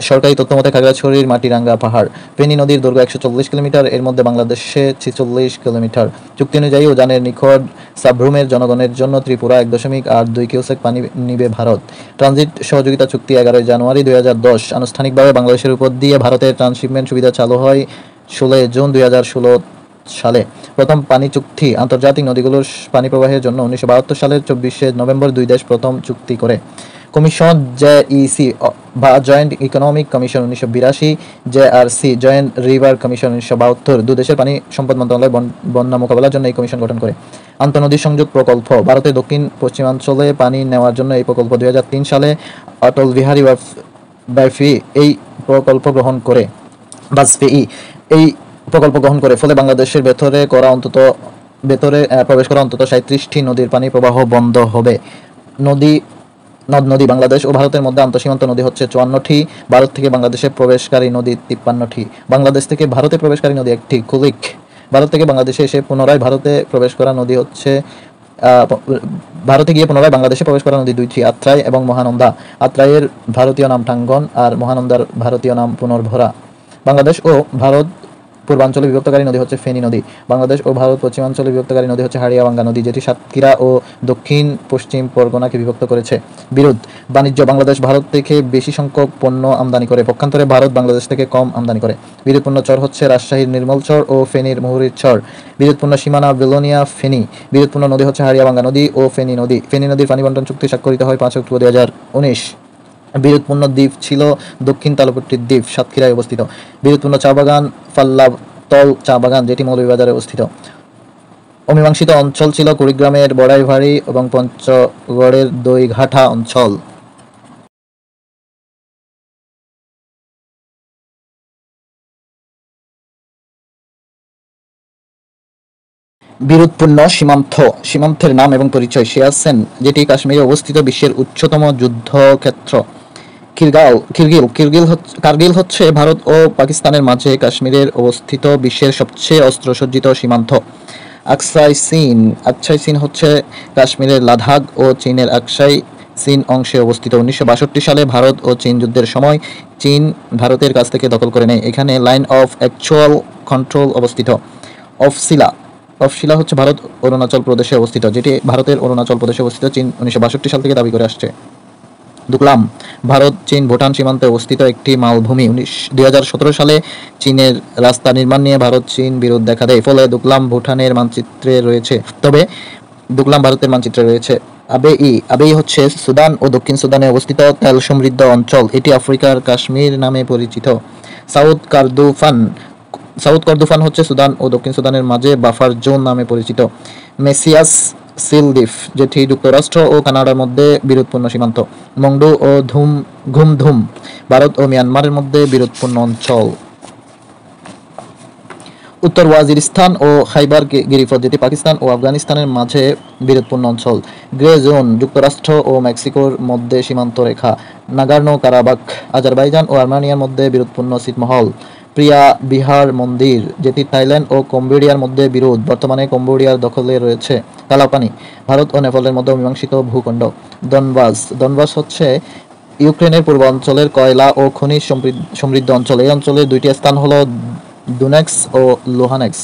সরকারি তথ্য মতে খাগড়াছড়ির মাটিরাঙ্গা পাহাড়। ফেনী নদীর দৈর্ঘ্য 140 কিলোমিটার, এর মধ্যে বাংলাদেশে 46 কিলোমিটার। চুক্তি অনুযায়ী উজানের নিকট সাবরুমের জনগণের জন্য ত্রিপুরা 1.82 কিউসেক পানি নিবে ভারত। ট্রানজিট সহযোগিতা চুক্তি 11 জানুয়ারি 2010। আনুষ্ঠানিকভাবে বাংলাদেশের উপর দিয়ে ভারতের ট্রান্সশিপমেন্ট সুবিধা চালু হয় 16 জুন 2016 সালে। প্রথম পানি চুক্তি আন্তর্জাতিক নদীগুলোর পানি প্রবাহের জন্য 1972 সালের 24 নভেম্বর দুই দেশ প্রথম চুক্তি করে। কমিশন JEC বা joint economic commission 1982, JRC joint river commission 1972 দুদেশের পানি সম্পদ মন্ত্রণালয় বন্যা মোকাবেলার জন্য এই কমিশন গঠন করে। আন্তঃনদী সংযোগ প্রকল্প ভারতের দক্ষিণ পশ্চিমাঞ্চলে পানি নেওয়ার জন্য এই প্রকল্প 2003 সালে অটল বিহারী বাজপেয়ী এই প্রকল্প গ্রহণ করে। এই প্রকল্প গ্রহণ করে, ফলে বাংলাদেশের ভেতরে প্রবেশ করা অন্তত 37টি নদীর পানি প্রবাহ বন্ধ হবে। নদ-নদী বাংলাদেশ ও ভারতের মধ্যে আন্তঃসীমান্ত নদী হচ্ছে 54টি, ভারত থেকে বাংলাদেশে প্রবেশকারী নদী 53টি। বাংলাদেশ থেকে ভারতে প্রবেশকারী নদী 1টি, কুলিক। ভারত থেকে বাংলাদেশে এসে পুনরায় ভারতে প্রবেশ করা নদী হচ্ছে ভারতে গিয়ে পুনরায় বাংলাদেশে প্রবেশ করা নদী 2টি, আত্রাই এবং মহানন্দা। আত্রাইয়ের ভারতীয় নাম টাঙ্গন আর মহানন্দার ভারতীয় নাম পুনর্ভরা। বাংলাদেশ ও ভারত পূর্বাঞ্চলে বিভক্তকারী নদী হচ্ছে ফেনী নদী। বাংলাদেশ ও ভারত পশ্চিমাঞ্চলে বিভক্তকারী নদী হচ্ছে হাড়িয়াবাঙ্গা নদী, যেটি সাতক্ষীরা ও দক্ষিণ পশ্চিম পরগনাকে বিভক্ত করেছে। বিরোধ বাণিজ্য বাংলাদেশ ভারত থেকে বেশি সংখ্যক পণ্য আমদানি করে, পক্ষান্তরে ভারত বাংলাদেশ থেকে কম আমদানি করে। বিরোধপূর্ণ চর হচ্ছে রাজশাহীর নির্মল চর ও ফেনীর মুহুরীর চর। বিরোধপূর্ণ সীমানা বেলোনিয়া ফেনী। বিরোধপূর্ণ নদী হচ্ছে হাড়িয়াবাঙ্গা নদী ও ফেনী নদী। ফেনী নদীর পানি বন্টন চুক্তি স্বাক্ষরিত হয় 5 অক্টোবর 2019। বিরোধপূর্ণ দ্বীপ ছিল দক্ষিণ তালপট্টির দ্বীপ, সাতক্ষীরায় অবস্থিত। বিরোধপূর্ণ চা বাগান ফাল্লাতল চা বাগান, যেটি মৌলভীবাজারে অবস্থিত। অমীমাংসিত অঞ্চল ছিল কুড়িগ্রামের বড়াইভাড়ি এবং পঞ্চগড়ের দইঘাটা অঞ্চল। বিরোধপূর্ণ সীমান্ত সীমান্তের নাম এবং পরিচয় সিয়াচেন, যেটি কাশ্মীরে অবস্থিত বিশ্বের উচ্চতম যুদ্ধক্ষেত্র। কার্গিল হচ্ছে ভারত ও পাকিস্তানের মাঝে কাশ্মীরের অবস্থিত বিশ্বের সবচেয়ে অস্ত্রসজ্জিত সীমান্ত। আকসাই চীন হচ্ছে কাশ্মীরের লাদাখ ও চীনের আকসাই চীন অংশে অবস্থিত। 1962 সালে ভারত ও চীন যুদ্ধের সময় চীন ভারতের কাছ থেকে দখল করে নেয়। এখানে লাইন অফ অ্যাকচুয়াল কন্ট্রোল অবস্থিত। অফশিলা হচ্ছে ভারত অরুণাচল প্রদেশে অবস্থিত, যেটি ভারতের অরুণাচল প্রদেশে অবস্থিত। চীন 1962 সাল থেকে দাবি করে আসছে। দুকলাম ভারত চীন ভুটান সীমান্তে অবস্থিত একটি মালভূমি। 2017 সালে চীনের রাস্তা নির্মাণ নিয়ে ভারত চীন বিরোধ দেখা দেয়, ফলে দুকলাম ভুটানের মানচিত্রে রয়েছে, তবে দুকলাম ভারতের মানচিত্রে রয়েছে। আবেই হচ্ছে সুদান ও দক্ষিণ সুদানে অবস্থিত তেল সমৃদ্ধ অঞ্চল, এটি আফ্রিকার কাশ্মীর নামে পরিচিত। সাউথ কর্দোফান হচ্ছে সুদান ও দক্ষিণ সুদানের মাঝে বাফার জোন নামে পরিচিত। মেসিয়াস সিল দ্বীপ, যেটি যুক্তরাষ্ট্র ও কানাডার মধ্যে বিরোধপূর্ণ সীমান্ত। মংডু ও ঘুমধুম ভারত ও মিয়ানমারের মধ্যে বিরোধপূর্ণ অঞ্চল। উত্তর ওয়াজিরিস্তান ও খাইবার গিরিপথ, যেটি পাকিস্তান ও আফগানিস্তানের মাঝে বিরোধপূর্ণ অঞ্চল। গ্রে জোন থাইল্যান্ড ও মেক্সিকোর মধ্যে সীমান্ত রেখা। নাগোর্নো কারাবাখ আজারবাইজান ও আর্মেনিয়ার মধ্যে বিরোধপূর্ণ ছিটমহল। প্রিয়া বিহার মন্দির, যেটি থাইল্যান্ড ও কম্বোডিয়ার মধ্যে বিরোধ, বর্তমানে কম্বোডিয়ার দখলে রয়েছে। কালাপানি ভারত ও নেপালের মধ্যে অমীমাংসিত ভূখণ্ড। দনবাস হচ্ছে ইউক্রেনের পূর্বাঞ্চলের কয়লা ও খনিজ সমৃদ্ধ অঞ্চল। এই অঞ্চলের দুইটি স্থান হল দুনেক্স ও লুহানেক্স।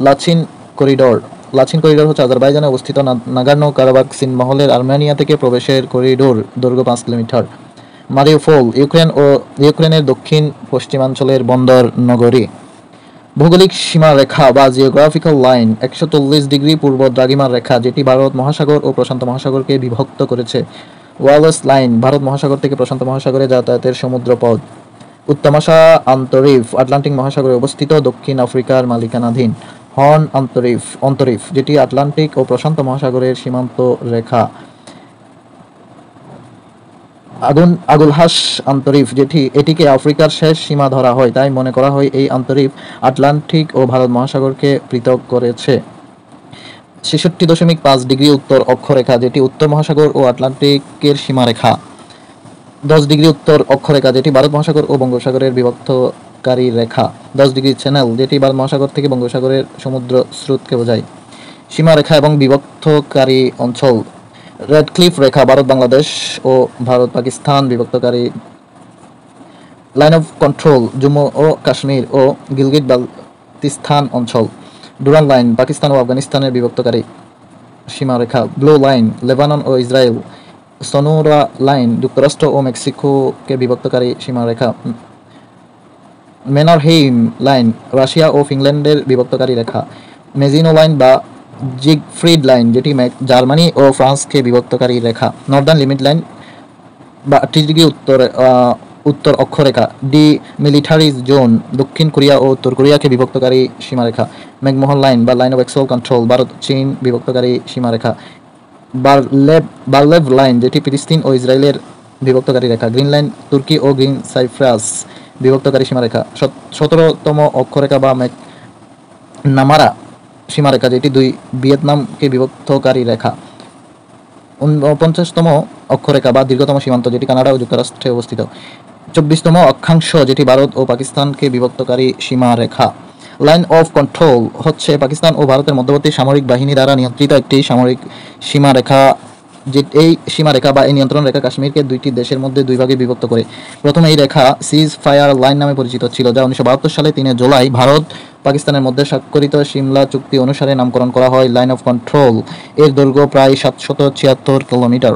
লাচিন করিডোর হচ্ছে আজারবাইজানে অবস্থিত নাগোর্নো কারাবাখ ছিটমহলের আর্মেনিয়া থেকে প্রবেশের করিডোর, দৈর্ঘ্য 5 কিলোমিটার। মারিউপোল ইউক্রেনের দক্ষিণ পশ্চিমাঞ্চলের বন্দর নগরী। ভৌগোলিক সীমারেখা বা জিওগ্রাফিক্যাল লাইন 140 ডিগ্রি পূর্ব দ্রাঘিমার রেখা, যেটি ভারত মহাসাগর ও প্রশান্ত মহাসাগরকে বিভক্ত করেছে। ওয়ালেস লাইন ভারত মহাসাগর থেকে প্রশান্ত মহাসাগরে যাতায়াতের সমুদ্রপথ। উত্তমাশা আন্তরিফ আটলান্টিক মহাসাগরে অবস্থিত, দক্ষিণ আফ্রিকার মালিকানাধীন। হর্ন অন্তরিফ, যেটি আটলান্টিক ও প্রশান্ত মহাসাগরের সীমান্ত রেখা। আগুলহাস আন্তরিফ, এটিকে আফ্রিকার শেষ সীমা ধরা হয়, তাই মনে করা হয় এই আন্তরিফ আটলান্টিক ও ভারত মহাসাগরকে পৃথক করেছে। ৬৬.৫ ডিগ্রি উত্তর অক্ষরেখা, যেটি উত্তর মহাসাগর ও আটলান্টিকের সীমারেখা। ১০ ডিগ্রি উত্তর অক্ষরেখা, যেটি ভারত মহাসাগর ও বঙ্গোপসাগরের বিভক্তকারী রেখা। ১০ ডিগ্রি চ্যানেল, যেটি ভারত মহাসাগর থেকে বঙ্গোপসাগরের সমুদ্র স্রোতকে বোঝায়। সীমারেখা এবং বিভক্তকারী অঞ্চল। রেডক্লিফ রেখা, ভারত বাংলাদেশ ও ভারত পাকিস্তান বিভক্তকারী। লাইন অফ কন্ট্রোল, জম্মু ও কাশ্মীর ও গিলগিট বালতিস্তান অঞ্চল। ডুরান্ড লাইন, পাকিস্তান ও আফগানিস্তানের বিভক্তকারী সীমারেখা। ব্লু লাইন, লেবানন ও ইসরায়েল। সোনোরা লাইন, যুক্তরাষ্ট্র ও মেক্সিকোকে বিভক্তকারী সীমারেখা। ম্যানারহেইম লাইন, রাশিয়া ও ফিনল্যান্ডের বিভক্তকারী রেখা। মেজিনো লাইন বা জিগফ্রিড লাইন, যেটি জার্মানি ও ফ্রান্সকে বিভক্তকারী রেখা। নর্দার্ন লিমিট লাইন বা ৩০ ডিগ্রি উত্তর অক্ষরেখা। ডি মিলিটারি জোন, দক্ষিণ কোরিয়া ও উত্তর কোরিয়াকে বিভক্তকারী সীমারেখা। ম্যাকমোহন লাইন বা line of actual control, Bharat চীন বিভক্তকারী সীমারেখা। বারলেভ লাইন, যেটি ফিলিস্তিন ও ইসরায়েলের বিভক্তকারী রেখা। গ্রিন লাইন, তুর্কি ও গ্রিন সাইপ্রাস বিভক্তকারী সীমারেখা। ১৭তম অক্ষরেখা বা নামারা সীমারেখা, যেটি ভিয়েতনামকে বিভক্তকারী রেখা। ৪৯তম অক্ষরেখা বা দীর্ঘতম সীমান্ত, যেটি কানাডা ও যুক্তরাষ্ট্রে অবস্থিত। ২৪তম অক্ষাংশ, যেটি ভারত ও পাকিস্তানকে বিভক্তকারী সীমারেখা। লাইন অফ কন্ট্রোল হচ্ছে পাকিস্তান ও ভারতের মধ্যবর্তী সামরিক বাহিনী দ্বারা নিয়ন্ত্রিত একটি সামরিক সীমারেখা। এই সীমারেখা বা এই নিয়ন্ত্রণ রেখা কাশ্মীরকে দুইটি দেশের মধ্যে দুই ভাগে বিভক্ত করে। প্রথমে এই রেখা সিজ ফায়ার লাইন নামে পরিচিত ছিল, যা ১৯৭২ সালে ৩ জুলাই ভারত পাকিস্তানের মধ্যে স্বাক্ষরিত সিমলা চুক্তি অনুসারে নামকরণ করা হয় লাইন অফ কন্ট্রোল। এর দৈর্ঘ্য প্রায় ৭৭৬ kilometre.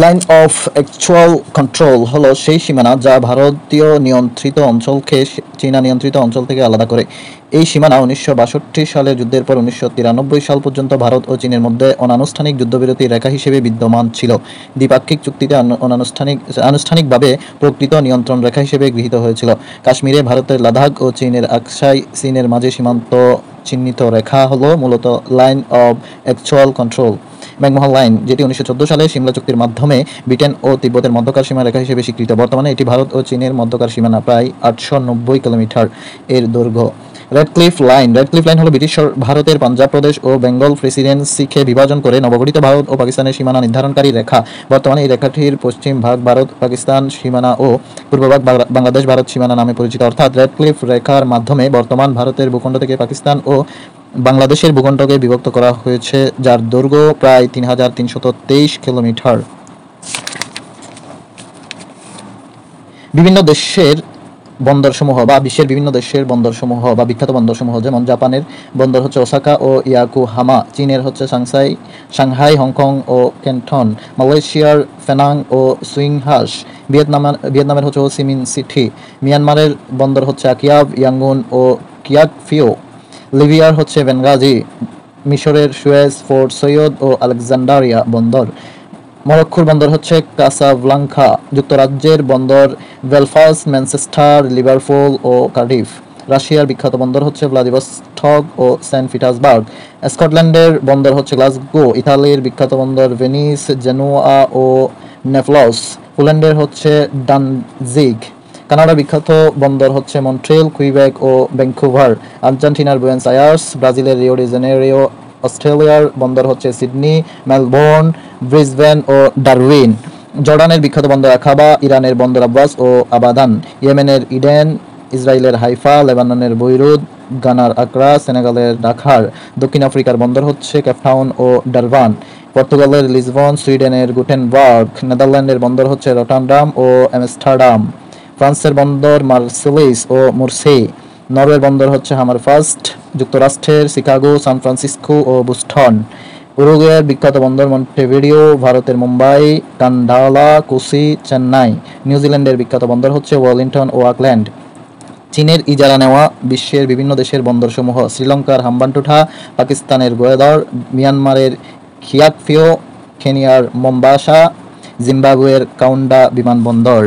Line of actual control হলো সেই সীমানা যা ভারতীয় নিয়ন্ত্রিত অঞ্চলকে চীনা নিয়ন্ত্রিত অঞ্চল থেকে আলাদা করে। এই সীমানা ১৯৬২ সালের যুদ্ধের পর ১৯৯৩ সাল পর্যন্ত ভারত ও চীনের মধ্যে অনানুষ্ঠানিক যুদ্ধবিরতি রেখা হিসেবে বিদ্যমান ছিল। দ্বিপাক্ষিক চুক্তিতে আনুষ্ঠানিকভাবে প্রকৃত নিয়ন্ত্রণ রেখা হিসেবে গৃহীত হয়েছিল। কাশ্মীরে ভারতের লাদাখ ও চীনের আকসাই চীনের মাঝে সীমান্ত চিহ্নিত রেখা হলো মূলত line of actual control. McMahon line, যেটি ১৯১৪ সালে সিমলা চুক্তির মাধ্যমে ব্রিটেন ও তিব্বতের মধ্যকার সীমারেখা হিসেবে স্বীকৃত। বর্তমানে এটি ভারত ও চীনের মধ্যকার সীমানা, প্রায় ৮৯০ কিলোমিটার এর দৈর্ঘ্য। রেডক্লিফ লাইন হলো ব্রিটিশ ভারতের পাঞ্জাব প্রদেশ ও বেঙ্গল প্রেসিডেন্সিকে বিভাজন করে নবগঠিত ভারত ও পাকিস্তানের সীমানা নির্ধারণকারী রেখা। বর্তমানে এই রেখাটির পশ্চিম ভাগ ভারত পাকিস্তান সীমানা ও পূর্বভাগ বাংলাদেশ ভারত সীমানা নামে পরিচিত। অর্থাৎ রেডক্লিফ রেখার মাধ্যমে বর্তমান ভারতের ভূখণ্ড থেকে পাকিস্তান ও বাংলাদেশের ভূখণ্ডকে বিভক্ত করা হয়েছে, যার দৈর্ঘ্য প্রায় ৩৩২৩ কিলোমিটার। বিভিন্ন দেশের বন্দরসমূহ বা বিশ্বের বিভিন্ন দেশের বন্দরসমূহ বা বিখ্যাত বন্দরসমূহ, যেমন জাপানের বন্দর হচ্ছে ওসাকা ও ইয়াকোহামা, চীনের হচ্ছে সাংহাই, হংকং ও ক্যান্টন, মালয়েশিয়ার পেনাং ও সুইংহাস, ভিয়েতনামের হচ্ছে হো চি মিন সিটি, মিয়ানমারের বন্দর হচ্ছে আকিয়াব, ইয়াঙ্গুন ও কিয়াকফিও, লিবিয়ার হচ্ছে বেনগাজি, মিশরের সুয়েজ, ফোর্ট সৈয়দ ও আলেকজান্ডারিয়া বন্দর, মরক্কোর বন্দর হচ্ছে কাসাব্লাঙ্কা, যুক্তরাজ্যের বন্দর বেলফাস্ট, ম্যানচেস্টার, লিভারপুল ও কার্ডিফ, রাশিয়ার বিখ্যাত বন্দর হচ্ছে ভ্লাদিভস্টক ও সেন্ট পিটার্সবার্গ, স্কটল্যান্ডের বন্দর হচ্ছে গ্লাসগো, ইতালির বিখ্যাত বন্দর ভেনিস, জেনোয়া ও নেপলস, পোল্যান্ডের হচ্ছে ডানজিগ, কানাডার বিখ্যাত বন্দর হচ্ছে মন্ট্রিল, কুইবেক ও ভ্যাঙ্কুভার, আর্জেন্টিনার বুয়েনোস আয়ার্স, ব্রাজিলের রিও ডি জেনেরিও, অস্ট্রেলিয়ার বন্দর হচ্ছে সিডনি, মেলবোর্ন, ব্রিসবেন ও ডারউইন, জর্ডানের বিখ্যাত বন্দর আকাবা, ইরানের বন্দর আব্বাস ও আবাদান, ইয়েমেনের ইডেন, ইসরায়েলের হাইফা, লেবাননের বৈরুত, গানার আকরা, সেনেগালের ডাকার, দক্ষিণ আফ্রিকার বন্দর হচ্ছে কেপটাউন ও ডারবান, পর্তুগালের লিসবন, সুইডেনের গুটেনবার্গ, নেদারল্যান্ডের বন্দর হচ্ছে রটারডাম ও আমস্টারডাম, ফ্রান্সের বন্দর মার্সেলিস ও মুরসে, নরওয়ের বন্দর হচ্ছে হামারফাস্ট, যুক্তরাষ্ট্রের শিকাগো, সান ফ্রান্সিসকো ও বুস্টন, উরুগুয়ের বিখ্যাত বন্দর মন্টেভিডিও, ভারতের মুম্বাই, কান্ডালা, কোচি, চেন্নাই, নিউজিল্যান্ডের বিখ্যাত বন্দর হচ্ছে ওয়েলিংটন ও অকল্যান্ড, চীনের ইজারা নেওয়া বিশ্বের বিভিন্ন দেশের বন্দরসমূহ, শ্রীলঙ্কার হাম্বানটোঠা, পাকিস্তানের গোয়েদর, মিয়ানমারের খিয়াকফিও, কেনিয়ার মোম্বাসা, জিম্বাবুয়ের কাউন্ডা বিমানবন্দর।